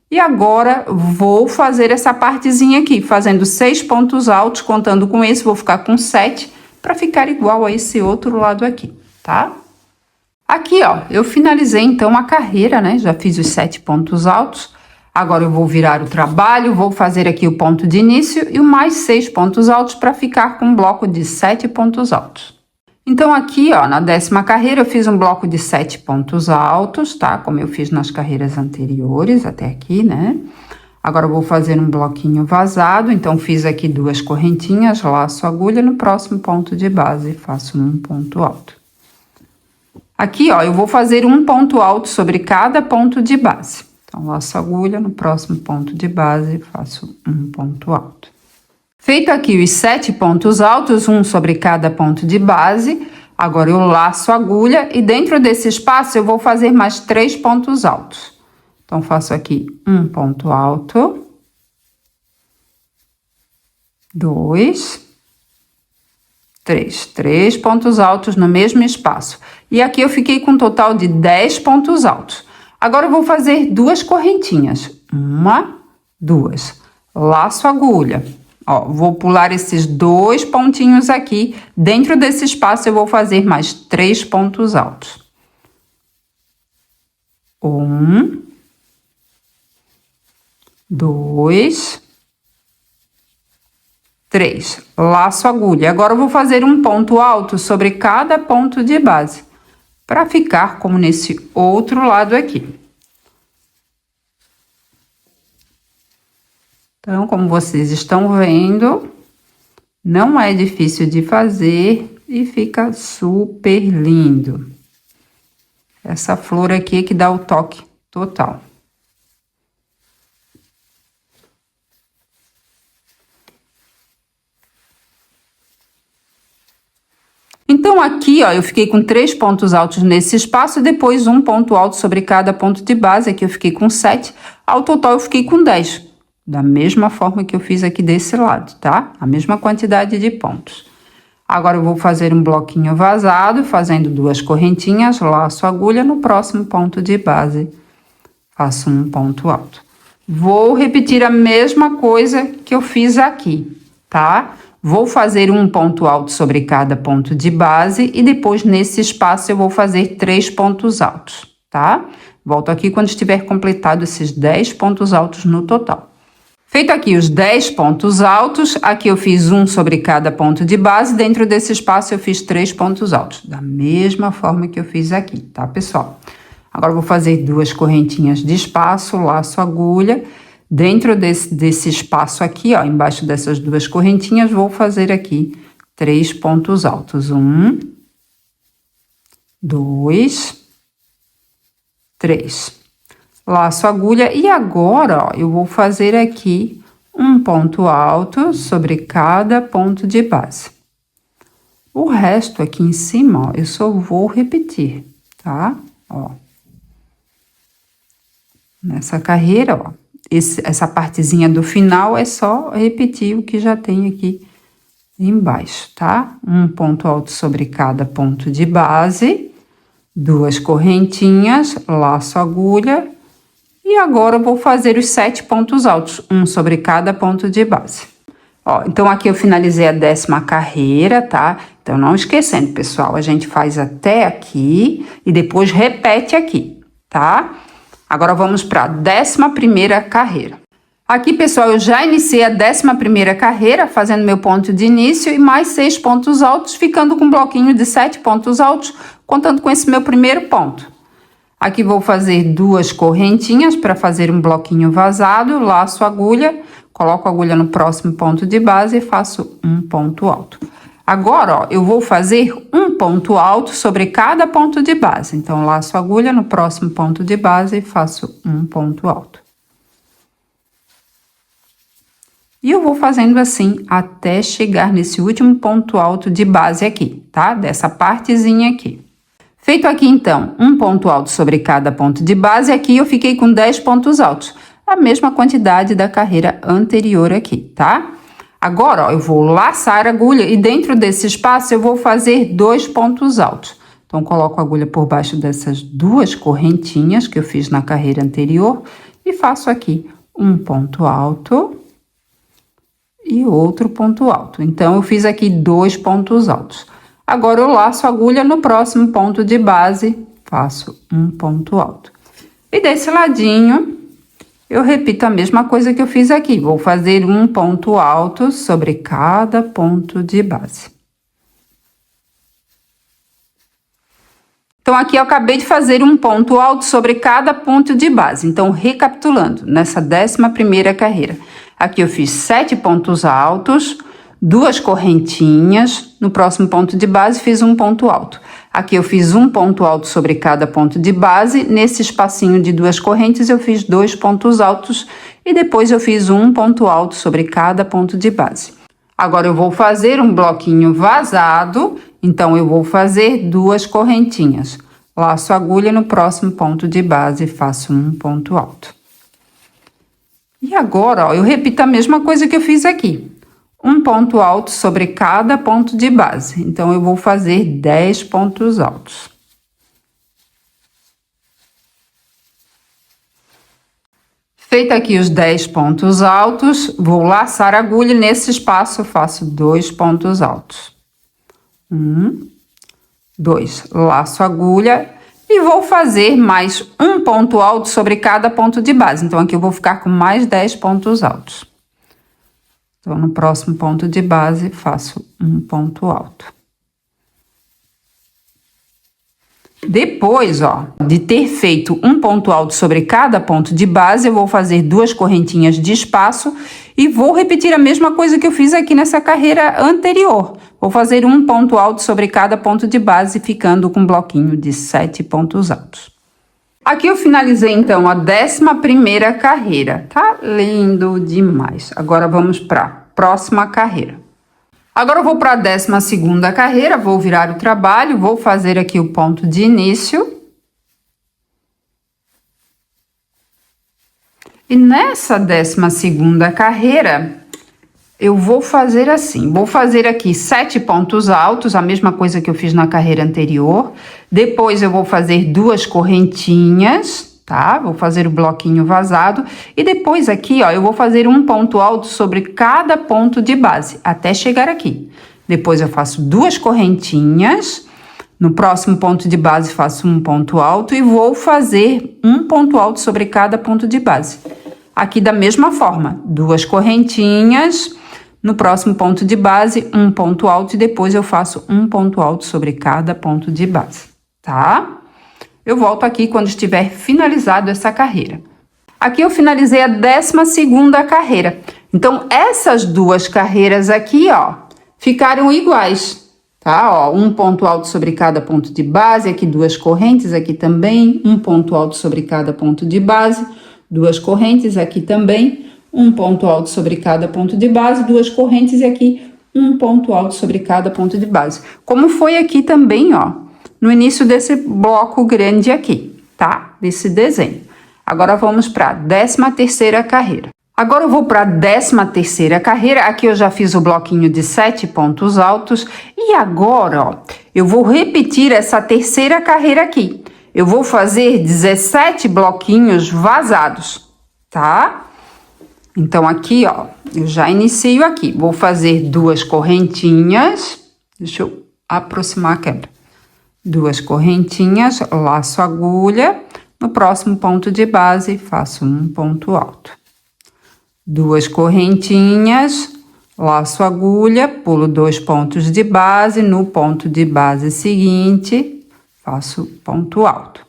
E agora, vou fazer essa partezinha aqui, fazendo 6 pontos altos, contando com esse, vou ficar com 7, para ficar igual a esse outro lado aqui, tá? Aqui, ó, eu finalizei, então, a carreira, né? Já fiz os 7 pontos altos. Agora, eu vou virar o trabalho, vou fazer aqui o ponto de início e o mais 6 pontos altos para ficar com um bloco de 7 pontos altos. Então, aqui, ó, na 10ª carreira, eu fiz um bloco de 7 pontos altos, tá? Como eu fiz nas carreiras anteriores, até aqui, né? Agora, eu vou fazer um bloquinho vazado, então, fiz aqui 2 correntinhas, laço agulha, no próximo ponto de base, faço um ponto alto. Aqui, ó, eu vou fazer um ponto alto sobre cada ponto de base. Então, laço agulha, no próximo ponto de base, faço um ponto alto. Feito aqui os 7 pontos altos, um sobre cada ponto de base, agora eu laço a agulha e dentro desse espaço eu vou fazer mais 3 pontos altos. Então, faço aqui um ponto alto, 2, 3. 3 pontos altos no mesmo espaço. E aqui eu fiquei com um total de 10 pontos altos. Agora eu vou fazer 2 correntinhas. 1, 2. Laço a agulha. Ó, vou pular esses 2 pontinhos aqui. Dentro desse espaço, eu vou fazer mais 3 pontos altos. 1, 2, 3. Laço a agulha. Agora, eu vou fazer um ponto alto sobre cada ponto de base, para ficar como nesse outro lado aqui. Então, como vocês estão vendo, não é difícil de fazer e fica super lindo. Essa flor aqui é que dá o toque total. Então, aqui, ó, eu fiquei com 3 pontos altos nesse espaço e depois um ponto alto sobre cada ponto de base. Aqui eu fiquei com 7. Ao total, eu fiquei com 10. Da mesma forma que eu fiz aqui desse lado, tá? A mesma quantidade de pontos. Agora, eu vou fazer um bloquinho vazado, fazendo 2 correntinhas, laço a agulha no próximo ponto de base. Faço um ponto alto. Vou repetir a mesma coisa que eu fiz aqui, tá? Vou fazer um ponto alto sobre cada ponto de base e depois nesse espaço eu vou fazer 3 pontos altos, tá? Volto aqui quando estiver completado esses 10 pontos altos no total. Feito aqui os 10 pontos altos, aqui eu fiz um sobre cada ponto de base, dentro desse espaço eu fiz 3 pontos altos, da mesma forma que eu fiz aqui, tá, pessoal? Agora eu vou fazer 2 correntinhas de espaço, laço a agulha. Dentro desse espaço aqui, ó, embaixo dessas 2 correntinhas, vou fazer aqui 3 pontos altos. 1, 2, 3. Laço a agulha e agora, ó, eu vou fazer aqui um ponto alto sobre cada ponto de base. O resto aqui em cima, ó, eu só vou repetir, tá? Ó. Nessa carreira, ó. Essa partezinha do final é só repetir o que já tem aqui embaixo, tá? Um ponto alto sobre cada ponto de base, 2 correntinhas, laço a agulha e agora eu vou fazer os 7 pontos altos, um sobre cada ponto de base. Ó, então aqui eu finalizei a 10ª carreira, tá? Então não esquecendo, pessoal, a gente faz até aqui e depois repete aqui, tá? Agora, vamos para a 11ª carreira. Aqui, pessoal, eu já iniciei a 11ª carreira, fazendo meu ponto de início e mais 6 pontos altos, ficando com um bloquinho de 7 pontos altos, contando com esse meu primeiro ponto. Aqui, vou fazer 2 correntinhas para fazer um bloquinho vazado, laço a agulha, coloco a agulha no próximo ponto de base e faço um ponto alto. Agora, ó, eu vou fazer um ponto alto sobre cada ponto de base. Então, laço a agulha no próximo ponto de base e faço um ponto alto. E eu vou fazendo assim até chegar nesse último ponto alto de base aqui, tá? Dessa partezinha aqui. Feito aqui, então, um ponto alto sobre cada ponto de base, aqui eu fiquei com 10 pontos altos. A mesma quantidade da carreira anterior aqui, tá? Agora, ó, eu vou laçar a agulha e dentro desse espaço eu vou fazer 2 pontos altos. Então, coloco a agulha por baixo dessas 2 correntinhas que eu fiz na carreira anterior e faço aqui um ponto alto e outro ponto alto. Então, eu fiz aqui 2 pontos altos. Agora, eu laço a agulha no próximo ponto de base, faço um ponto alto. E desse ladinho, eu repito a mesma coisa que eu fiz aqui. Vou fazer um ponto alto sobre cada ponto de base. Então, aqui eu acabei de fazer um ponto alto sobre cada ponto de base. Então, recapitulando, nessa 11ª carreira, aqui eu fiz 7 pontos altos, 2 correntinhas, no próximo ponto de base fiz um ponto alto. Aqui eu fiz um ponto alto sobre cada ponto de base, nesse espacinho de 2 correntes eu fiz 2 pontos altos e depois eu fiz um ponto alto sobre cada ponto de base. Agora eu vou fazer um bloquinho vazado, então eu vou fazer 2 correntinhas. Laço a agulha no próximo ponto de base e faço um ponto alto. E agora, ó, eu repito a mesma coisa que eu fiz aqui. Um ponto alto sobre cada ponto de base. Então, eu vou fazer 10 pontos altos. Feito aqui os 10 pontos altos, vou laçar a agulha e nesse espaço eu faço 2 pontos altos. 1, 2. Laço a agulha e vou fazer mais um ponto alto sobre cada ponto de base. Então, aqui eu vou ficar com mais 10 pontos altos. Então, no próximo ponto de base, faço um ponto alto. Depois, ó, de ter feito um ponto alto sobre cada ponto de base, eu vou fazer 2 correntinhas de espaço e vou repetir a mesma coisa que eu fiz aqui nessa carreira anterior. Vou fazer um ponto alto sobre cada ponto de base, ficando com um bloquinho de 7 pontos altos. Aqui eu finalizei, então, a 11ª carreira. Tá lindo demais. Agora, vamos para a próxima carreira. Agora eu vou para a 12ª carreira, vou virar o trabalho, vou fazer aqui o ponto de início. E nessa 12ª carreira, eu vou fazer assim, vou fazer aqui 7 pontos altos, a mesma coisa que eu fiz na carreira anterior. Depois eu vou fazer 2 correntinhas, tá? Vou fazer o bloquinho vazado. E depois aqui, ó, eu vou fazer um ponto alto sobre cada ponto de base, até chegar aqui. Depois eu faço 2 correntinhas. No próximo ponto de base faço um ponto alto e vou fazer um ponto alto sobre cada ponto de base. Aqui da mesma forma, 2 correntinhas. No próximo ponto de base, um ponto alto e depois eu faço um ponto alto sobre cada ponto de base, tá? Eu volto aqui quando estiver finalizado essa carreira. Aqui eu finalizei a 12ª carreira. Então, essas 2 carreiras aqui, ó, ficaram iguais, tá? Ó, um ponto alto sobre cada ponto de base, aqui 2 correntes, aqui também, um ponto alto sobre cada ponto de base, 2 correntes, aqui também, um ponto alto sobre cada ponto de base, 2 correntes e aqui um ponto alto sobre cada ponto de base. Como foi aqui também, ó, no início desse bloco grande aqui, tá? Desse desenho. Agora vamos para a 13ª carreira. Agora eu vou para a 13ª carreira, aqui eu já fiz o bloquinho de 7 pontos altos e agora, ó, eu vou repetir essa 3ª carreira aqui. Eu vou fazer 17 bloquinhos vazados, tá? Então, aqui, ó, eu já inicio aqui. Vou fazer 2 correntinhas. Deixa eu aproximar a câmera. 2 correntinhas, laço a agulha. No próximo ponto de base, faço um ponto alto. 2 correntinhas, laço a agulha, pulo 2 pontos de base. No ponto de base seguinte, faço ponto alto.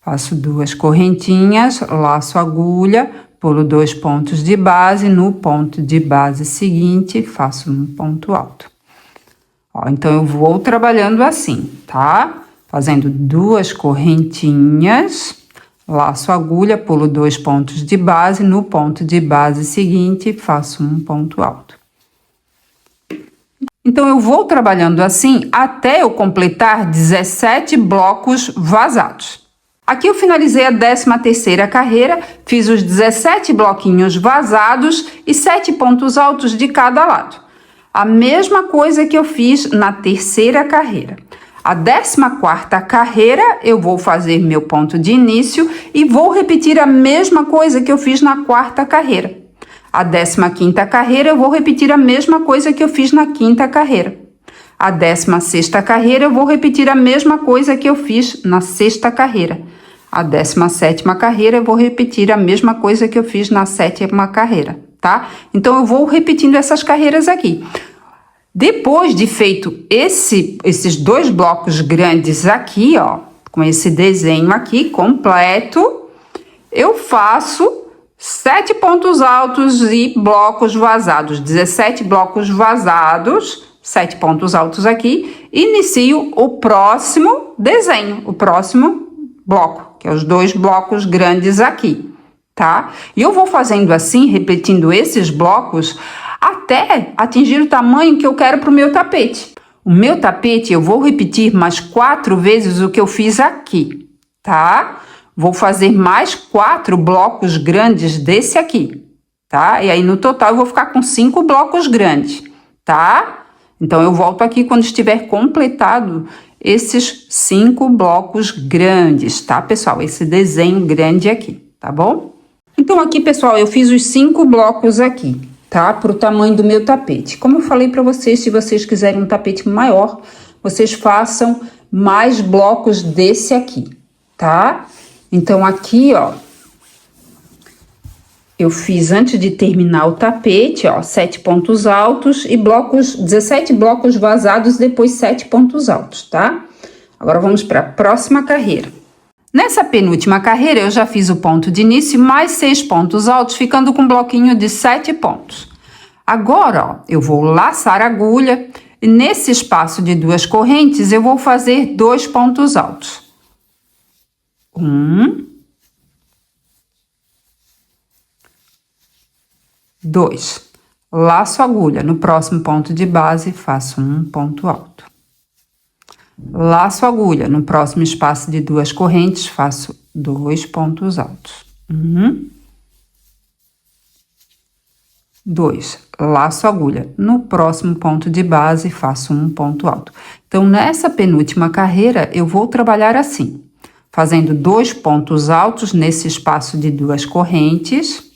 Faço 2 correntinhas, laço a agulha, pulo 2 pontos de base, no ponto de base seguinte, faço um ponto alto. Ó, então, eu vou trabalhando assim, tá? Fazendo 2 correntinhas, laço a agulha, pulo 2 pontos de base, no ponto de base seguinte, faço um ponto alto. Então, eu vou trabalhando assim até eu completar 17 blocos vazados. Aqui eu finalizei a 13ª carreira, fiz os 17 bloquinhos vazados e 7 pontos altos de cada lado. A mesma coisa que eu fiz na 3ª carreira. A 14ª carreira, eu vou fazer meu ponto de início e vou repetir a mesma coisa que eu fiz na 4ª carreira. A 15ª carreira, eu vou repetir a mesma coisa que eu fiz na 5ª carreira. A 16ª carreira, eu vou repetir a mesma coisa que eu fiz na 6ª carreira. A 17ª carreira, eu vou repetir a mesma coisa que eu fiz na 7ª carreira, tá? Então, eu vou repetindo essas carreiras aqui. Depois de feito esses 2 blocos grandes aqui, ó, com esse desenho aqui completo, eu faço 7 pontos altos e blocos vazados, 17 blocos vazados, 7 pontos altos aqui, inicio o próximo desenho, o próximo bloco, que é os 2 blocos grandes aqui, tá? E eu vou fazendo assim, repetindo esses blocos, até atingir o tamanho que eu quero para o meu tapete. O meu tapete eu vou repetir mais 4 vezes o que eu fiz aqui, tá? Vou fazer mais 4 blocos grandes desse aqui, tá? E aí no total eu vou ficar com 5 blocos grandes, tá? Então eu volto aqui quando estiver completado esses 5 blocos grandes, tá, pessoal? Esse desenho grande aqui, tá bom? Então aqui, pessoal, eu fiz os 5 blocos aqui, tá? Pro tamanho do meu tapete. Como eu falei para vocês, se vocês quiserem um tapete maior, vocês façam mais blocos desse aqui, tá? Então aqui, ó, eu fiz antes de terminar o tapete, ó, 7 pontos altos e 17 blocos vazados, depois 7 pontos altos, tá? Agora vamos para a próxima carreira. Nessa penúltima carreira, eu já fiz o ponto de início mais 6 pontos altos, ficando com um bloquinho de 7 pontos. Agora, ó, eu vou laçar a agulha e nesse espaço de 2 correntes, eu vou fazer 2 pontos altos. 1, 2. laço agulha, no próximo ponto de base, faço um ponto alto. Laço agulha, no próximo espaço de 2 correntes, faço 2 pontos altos. 2, laço agulha, no próximo ponto de base, faço um ponto alto. Então, nessa penúltima carreira, eu vou trabalhar assim, fazendo 2 pontos altos nesse espaço de 2 correntes.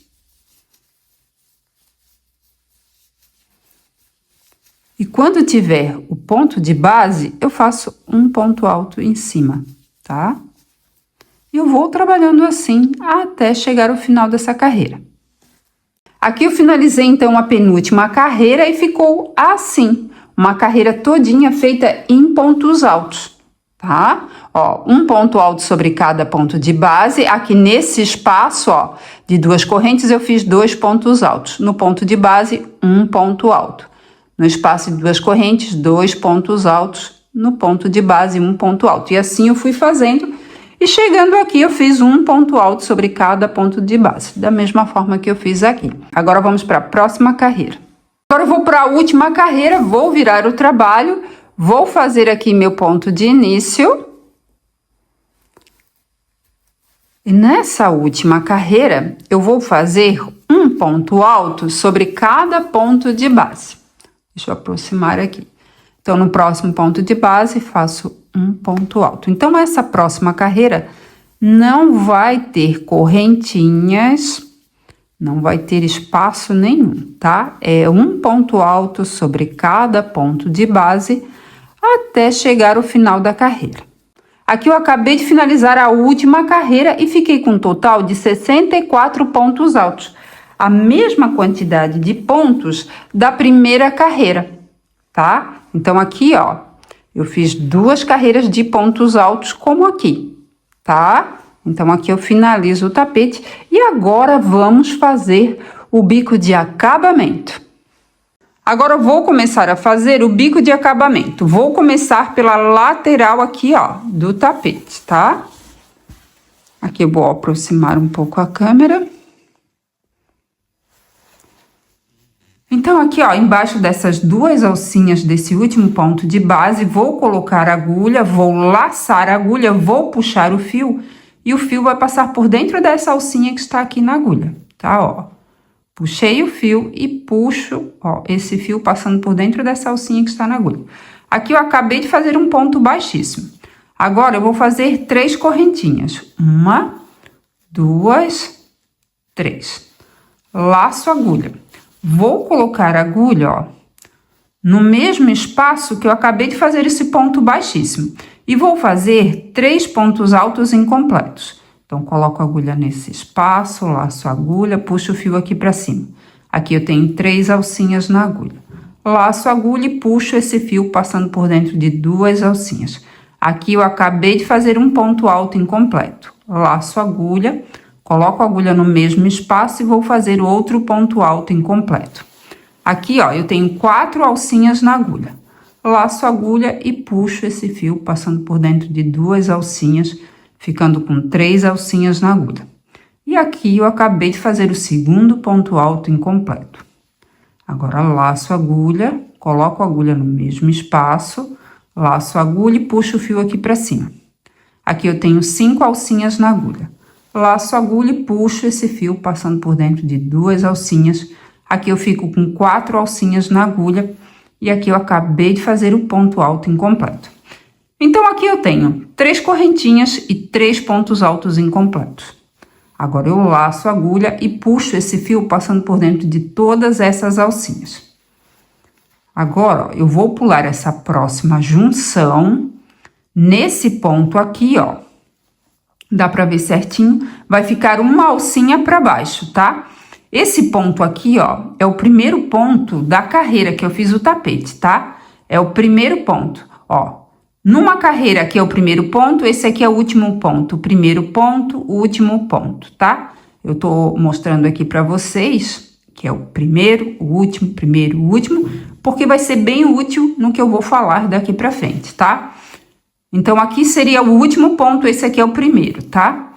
E quando tiver o ponto de base, eu faço um ponto alto em cima, tá? E eu vou trabalhando assim até chegar ao final dessa carreira. Aqui eu finalizei, então, a penúltima carreira e ficou assim, uma carreira todinha feita em pontos altos, tá? Ó, um ponto alto sobre cada ponto de base. Aqui nesse espaço, ó, de 2 correntes, eu fiz 2 pontos altos. No ponto de base, um ponto alto. No espaço de 2 correntes, 2 pontos altos. No ponto de base, um ponto alto. E assim eu fui fazendo. E chegando aqui, eu fiz um ponto alto sobre cada ponto de base, da mesma forma que eu fiz aqui. Agora, vamos para a próxima carreira. Agora, eu vou para a última carreira, vou virar o trabalho, vou fazer aqui meu ponto de início. E nessa última carreira, eu vou fazer um ponto alto sobre cada ponto de base. Deixa eu aproximar aqui. Então, no próximo ponto de base, faço um ponto alto. Então, essa próxima carreira não vai ter correntinhas, não vai ter espaço nenhum, tá? É um ponto alto sobre cada ponto de base até chegar ao final da carreira. Aqui eu acabei de finalizar a última carreira e fiquei com um total de 64 pontos altos. A mesma quantidade de pontos da primeira carreira, tá? Então, aqui, ó, eu fiz 2 carreiras de pontos altos, como aqui, tá? Então, aqui eu finalizo o tapete e agora vamos fazer o bico de acabamento. Agora, eu vou começar a fazer o bico de acabamento. Vou começar pela lateral aqui, ó, do tapete, tá? Aqui eu vou aproximar um pouco a câmera. Então, aqui, ó, embaixo dessas 2 alcinhas desse último ponto de base, vou colocar a agulha, vou laçar a agulha, vou puxar o fio e o fio vai passar por dentro dessa alcinha que está aqui na agulha, tá, ó. Puxei o fio e puxo, ó, esse fio passando por dentro dessa alcinha que está na agulha. Aqui eu acabei de fazer um ponto baixíssimo. Agora, eu vou fazer 3 correntinhas. 1, 2, 3. Laço a agulha. Vou colocar a agulha, ó, no mesmo espaço que eu acabei de fazer esse ponto baixíssimo. E vou fazer 3 pontos altos incompletos. Então, coloco a agulha nesse espaço, laço a agulha, puxo o fio aqui para cima. Aqui eu tenho 3 alcinhas na agulha. Laço a agulha e puxo esse fio passando por dentro de 2 alcinhas. Aqui eu acabei de fazer um ponto alto incompleto. Laço a agulha, coloco a agulha no mesmo espaço e vou fazer outro ponto alto incompleto. Aqui, ó, eu tenho 4 alcinhas na agulha. Laço a agulha e puxo esse fio passando por dentro de 2 alcinhas, ficando com 3 alcinhas na agulha. E aqui eu acabei de fazer o segundo ponto alto incompleto. Agora, laço a agulha, coloco a agulha no mesmo espaço, laço a agulha e puxo o fio aqui para cima. Aqui eu tenho 5 alcinhas na agulha. Laço a agulha e puxo esse fio passando por dentro de 2 alcinhas. Aqui eu fico com 4 alcinhas na agulha e aqui eu acabei de fazer o ponto alto incompleto. Então, aqui eu tenho 3 correntinhas e 3 pontos altos incompletos. Agora, eu laço a agulha e puxo esse fio passando por dentro de todas essas alcinhas. Agora, ó, eu vou pular essa próxima junção nesse ponto aqui, ó. Dá pra ver certinho, vai ficar uma alcinha para baixo, tá? Esse ponto aqui, ó, é o primeiro ponto da carreira que eu fiz o tapete, tá? É o primeiro ponto, ó. Numa carreira aqui é o primeiro ponto, esse aqui é o último ponto. O primeiro ponto, o último ponto, tá? Eu tô mostrando aqui pra vocês que é o primeiro, o último, primeiro, o último, porque vai ser bem útil no que eu vou falar daqui pra frente, tá? Então, aqui seria o último ponto, esse aqui é o primeiro, tá?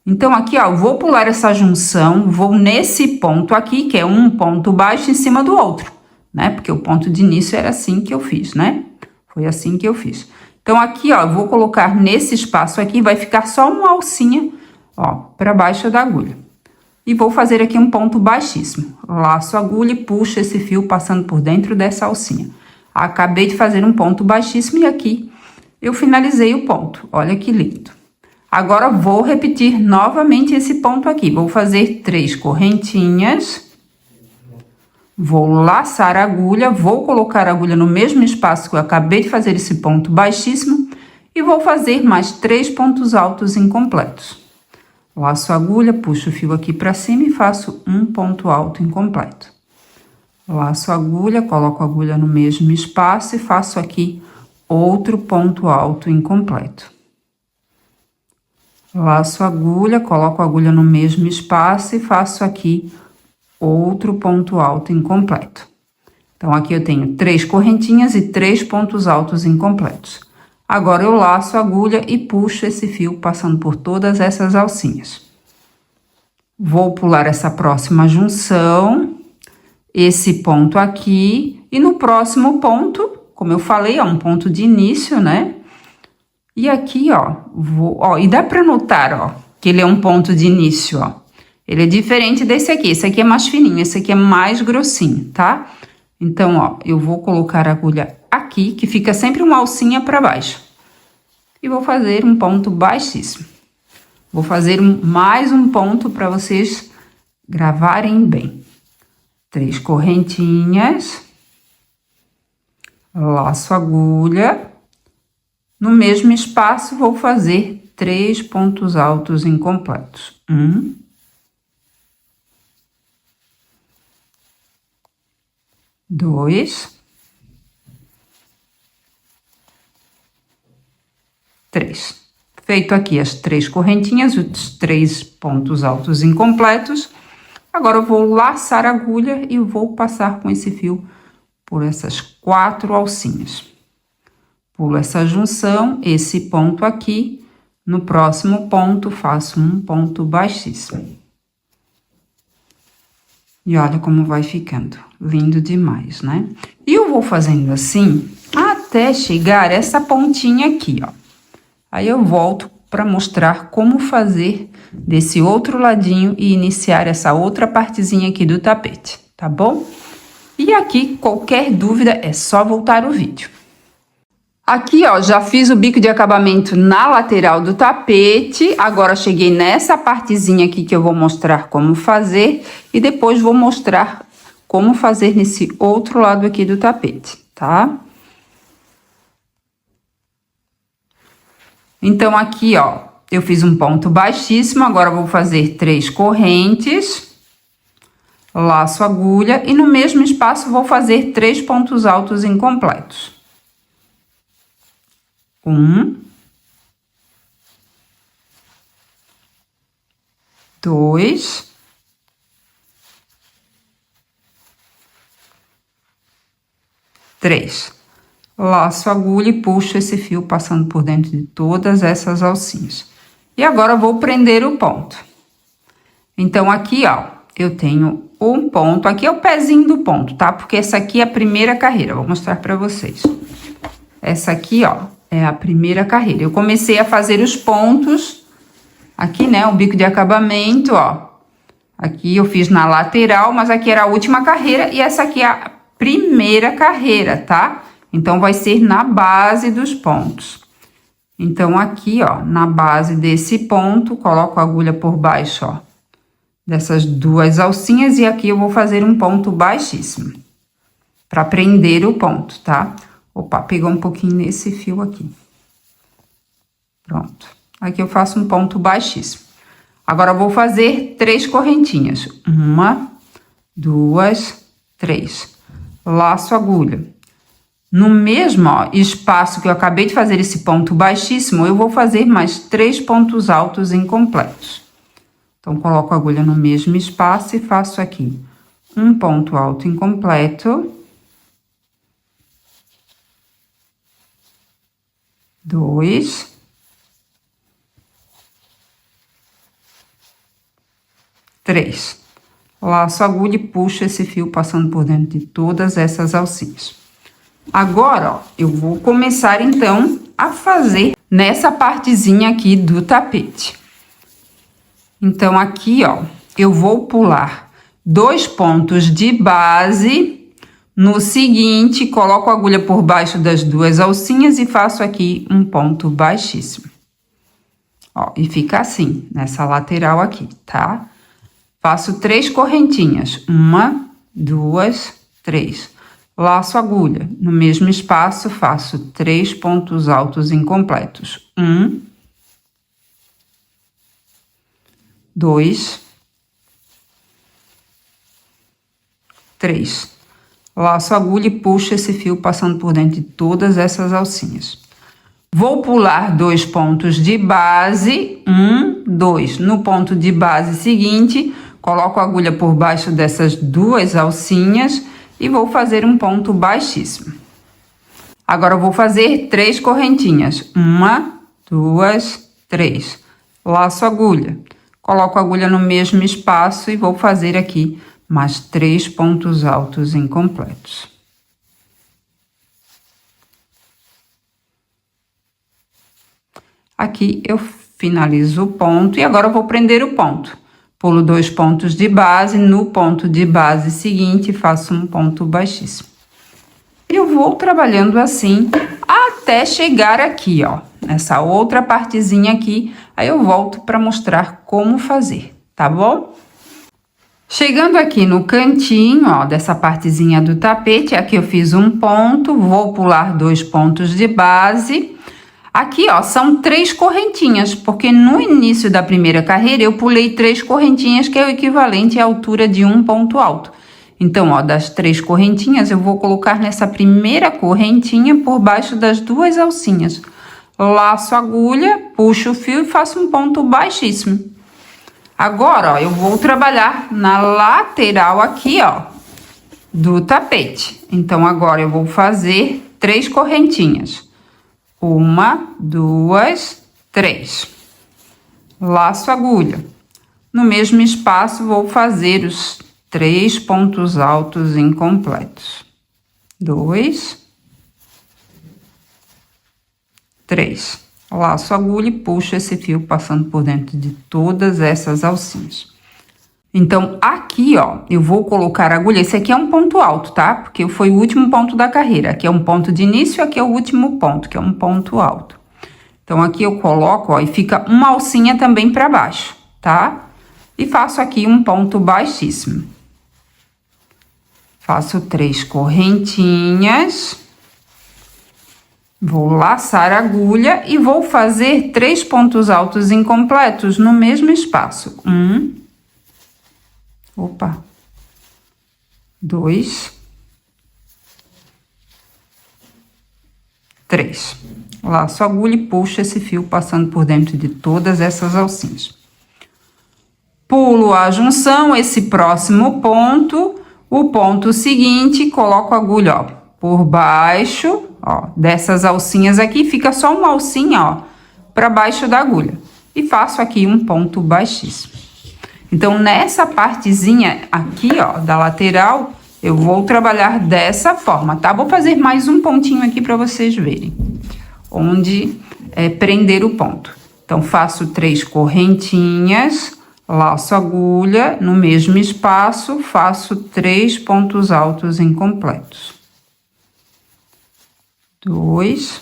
Então, aqui, ó, eu vou pular essa junção, vou nesse ponto aqui, que é um ponto baixo em cima do outro, né? Porque o ponto de início era assim que eu fiz, né? Foi assim que eu fiz. Então, aqui, ó, eu vou colocar nesse espaço aqui, vai ficar só uma alcinha, ó, para baixo da agulha. E vou fazer aqui um ponto baixíssimo. Laço a agulha e puxo esse fio passando por dentro dessa alcinha. Acabei de fazer um ponto baixíssimo e aqui eu finalizei o ponto. Olha que lindo. Agora, vou repetir novamente esse ponto aqui. Vou fazer 3 correntinhas. Vou laçar a agulha, vou colocar a agulha no mesmo espaço que eu acabei de fazer esse ponto baixíssimo. E vou fazer mais 3 pontos altos incompletos. Laço a agulha, puxo o fio aqui para cima e faço um ponto alto incompleto. Laço a agulha, coloco a agulha no mesmo espaço e faço aqui outro ponto alto incompleto. Laço a agulha, coloco a agulha no mesmo espaço e faço aqui outro ponto alto incompleto. Então, aqui eu tenho 3 correntinhas e 3 pontos altos incompletos. Agora, eu laço a agulha e puxo esse fio passando por todas essas alcinhas. Vou pular essa próxima junção, esse ponto aqui, e no próximo ponto, como eu falei, é um ponto de início, né? E aqui, ó, e dá pra notar, ó, que ele é um ponto de início, ó. Ele é diferente desse aqui, esse aqui é mais fininho, esse aqui é mais grossinho, tá? Então, ó, eu vou colocar a agulha aqui, que fica sempre uma alcinha pra baixo. E vou fazer um ponto baixíssimo. Vou fazer mais um ponto pra vocês gravarem bem. 3 correntinhas. Laço a agulha. No mesmo espaço, vou fazer 3 pontos altos incompletos. 1, 2, 3. Feito aqui as 3 correntinhas, os 3 pontos altos incompletos. Agora, eu vou laçar a agulha e vou passar com esse fio por essas 4 alcinhas. Pulo essa junção, esse ponto aqui. No próximo ponto, faço um ponto baixíssimo. E olha como vai ficando. Lindo demais, né? E eu vou fazendo assim até chegar essa pontinha aqui, ó. Aí eu volto para mostrar como fazer desse outro ladinho e iniciar essa outra partezinha aqui do tapete, tá bom? E aqui, qualquer dúvida, é só voltar o vídeo. Aqui, ó, já fiz o bico de acabamento na lateral do tapete. Agora, cheguei nessa partezinha aqui que eu vou mostrar como fazer. E depois vou mostrar como fazer nesse outro lado aqui do tapete, tá? Então, aqui, ó, eu fiz um ponto baixíssimo. Agora, eu vou fazer 3 correntes. Laço a agulha e no mesmo espaço vou fazer 3 pontos altos incompletos. 1, 2, 3. Laço a agulha e puxo esse fio passando por dentro de todas essas alcinhas. E agora, vou prender o ponto. Então, aqui, ó, eu tenho um ponto. Aqui é o pezinho do ponto, tá? Porque essa aqui é a primeira carreira. Vou mostrar pra vocês. Essa aqui, ó, é a primeira carreira. Eu comecei a fazer os pontos aqui, né? O bico de acabamento, ó. Aqui eu fiz na lateral, mas aqui era a última carreira e essa aqui é a primeira carreira, tá? Então, vai ser na base dos pontos. Então, aqui, ó, na base desse ponto, coloco a agulha por baixo, ó, dessas 2 alcinhas e aqui eu vou fazer um ponto baixíssimo para prender o ponto, tá? Opa, pegou um pouquinho nesse fio aqui. Pronto. Aqui eu faço um ponto baixíssimo. Agora, eu vou fazer 3 correntinhas. 1, 2, 3. Laço a agulha. No mesmo, ó, espaço que eu acabei de fazer esse ponto baixíssimo, eu vou fazer mais 3 pontos altos incompletos. Então, coloco a agulha no mesmo espaço e faço aqui um ponto alto incompleto. 2. 3. Laço a agulha e puxo esse fio passando por dentro de todas essas alcinhas. Agora, ó, eu vou começar então a fazer nessa partezinha aqui do tapete. Então, aqui, ó, eu vou pular 2 pontos de base. No seguinte, coloco a agulha por baixo das 2 alcinhas e faço aqui um ponto baixíssimo. Ó, e fica assim, nessa lateral aqui, tá? Faço 3 correntinhas. 1, 2, 3. Laço a agulha. No mesmo espaço, faço 3 pontos altos incompletos. 1, 2, 3. Laço a agulha e puxo esse fio passando por dentro de todas essas alcinhas. Vou pular 2 pontos de base, 1, 2. No ponto de base seguinte, coloco a agulha por baixo dessas 2 alcinhas e vou fazer um ponto baixíssimo. Agora, eu vou fazer 3 correntinhas. 1, 2, 3. Laço a agulha. Coloco a agulha no mesmo espaço e vou fazer aqui mais 3 pontos altos incompletos. Aqui eu finalizo o ponto e agora eu vou prender o ponto. Pulo 2 pontos de base, no ponto de base seguinte faço um ponto baixíssimo. Eu vou trabalhando assim até chegar aqui, ó, nessa outra partezinha aqui, aí eu volto para mostrar como fazer, tá bom? Chegando aqui no cantinho, ó, dessa partezinha do tapete, aqui eu fiz um ponto, vou pular 2 pontos de base. Aqui, ó, são 3 correntinhas, porque no início da primeira carreira eu pulei 3 correntinhas, que é o equivalente à altura de um ponto alto. Então, ó, das 3 correntinhas, eu vou colocar nessa primeira correntinha por baixo das 2 alcinhas. Laço a agulha, puxo o fio e faço um ponto baixíssimo. Agora, ó, eu vou trabalhar na lateral aqui, ó, do tapete. Então, agora eu vou fazer 3 correntinhas. 1, 2, 3. Laço a agulha. No mesmo espaço, vou fazer os 3 pontos altos incompletos. 2, 3. Laço a agulha e puxo esse fio passando por dentro de todas essas alcinhas. Então, aqui, ó, eu vou colocar a agulha. Esse aqui é um ponto alto, tá? Porque foi o último ponto da carreira. Aqui é um ponto de início, aqui é o último ponto, que é um ponto alto. Então, aqui eu coloco, ó, e fica uma alcinha também para baixo, tá? E faço aqui um ponto baixíssimo. Faço 3 correntinhas. Vou laçar a agulha e vou fazer 3 pontos altos incompletos no mesmo espaço. 2, 3. Laço a agulha e puxo esse fio passando por dentro de todas essas alcinhas. Pulo a junção, esse próximo ponto, o ponto seguinte, coloco a agulha, ó, por baixo, ó, dessas alcinhas aqui, fica só uma alcinha, ó, para baixo da agulha. E faço aqui um ponto baixíssimo. Então, nessa partezinha aqui, ó, da lateral, eu vou trabalhar dessa forma, tá? Vou fazer mais um pontinho aqui para vocês verem onde prender o ponto. Então, faço 3 correntinhas, laço a agulha, no mesmo espaço, faço 3 pontos altos incompletos. 2,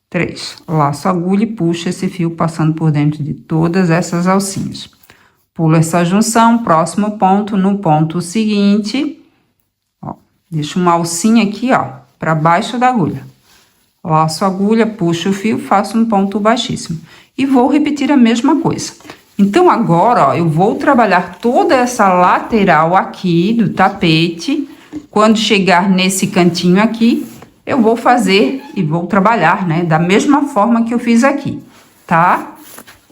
3. Laço a agulha e puxo esse fio passando por dentro de todas essas alcinhas. Pulo essa junção, próximo ponto, no ponto seguinte, ó, deixo uma alcinha aqui, ó, para baixo da agulha. Laço a agulha, puxo o fio, faço um ponto baixíssimo. E vou repetir a mesma coisa. Então, agora, ó, eu vou trabalhar toda essa lateral aqui do tapete. Quando chegar nesse cantinho aqui, eu vou fazer e vou trabalhar, né, da mesma forma que eu fiz aqui, tá?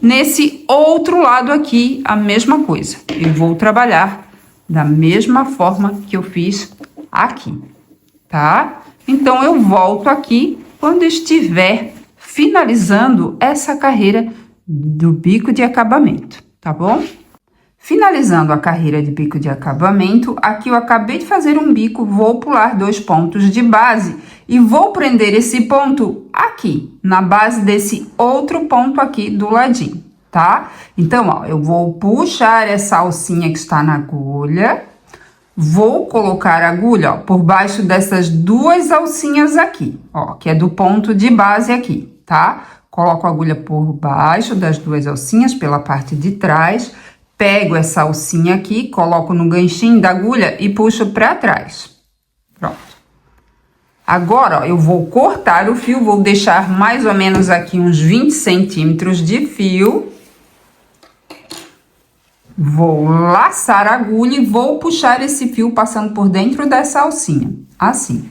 Nesse outro lado aqui, a mesma coisa. Eu vou trabalhar da mesma forma que eu fiz aqui, tá? Então, eu volto aqui quando estiver finalizando essa carreira do bico de acabamento, tá bom? Finalizando a carreira de bico de acabamento, aqui eu acabei de fazer um bico, vou pular 2 pontos de base e vou prender esse ponto aqui, na base desse outro ponto aqui do ladinho, tá? Então, ó, eu vou puxar essa alcinha que está na agulha, vou colocar a agulha, ó, por baixo dessas 2 alcinhas aqui, ó, que é do ponto de base aqui, tá? Coloco a agulha por baixo das 2 alcinhas, pela parte de trás. Pego essa alcinha aqui, coloco no ganchinho da agulha e puxo pra trás. Pronto. Agora, ó, eu vou cortar o fio, vou deixar mais ou menos aqui uns 20 centímetros de fio. Vou laçar a agulha e vou puxar esse fio passando por dentro dessa alcinha, assim.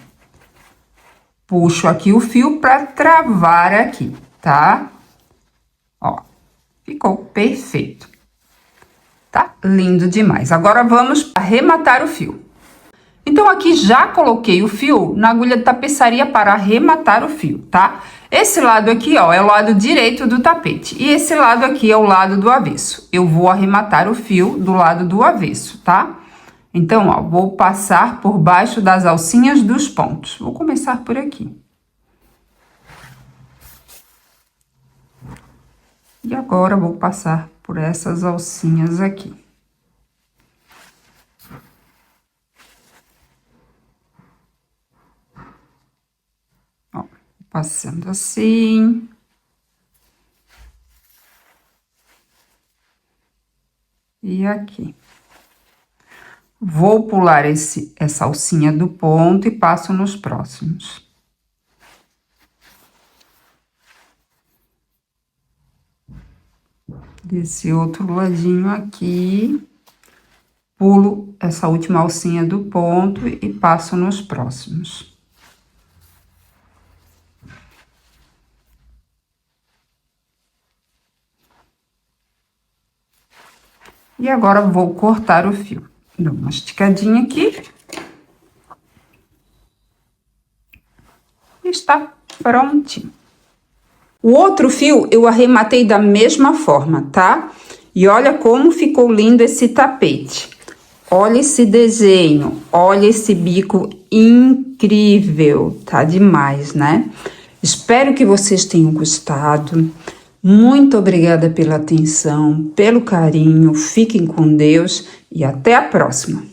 Puxo aqui o fio pra travar aqui, tá? Ó, ficou perfeito. Tá lindo demais. Agora vamos arrematar o fio. Então, aqui já coloquei o fio na agulha de tapeçaria para arrematar o fio, tá? Esse lado aqui, ó, é o lado direito do tapete. E esse lado aqui é o lado do avesso. Eu vou arrematar o fio do lado do avesso, tá? Então, ó, vou passar por baixo das alcinhas dos pontos. Vou começar por aqui. E agora, vou passar por essas alcinhas aqui. Ó, passando assim. E aqui. Vou pular essa alcinha do ponto e passo nos próximos. Desse outro ladinho aqui, pulo essa última alcinha do ponto e passo nos próximos. E agora, vou cortar o fio. Dou uma esticadinha aqui. Está prontinho. O outro fio eu arrematei da mesma forma, tá? E olha como ficou lindo esse tapete. Olha esse desenho, olha esse bico incrível, tá demais, né? Espero que vocês tenham gostado. Muito obrigada pela atenção, pelo carinho. Fiquem com Deus e até a próxima.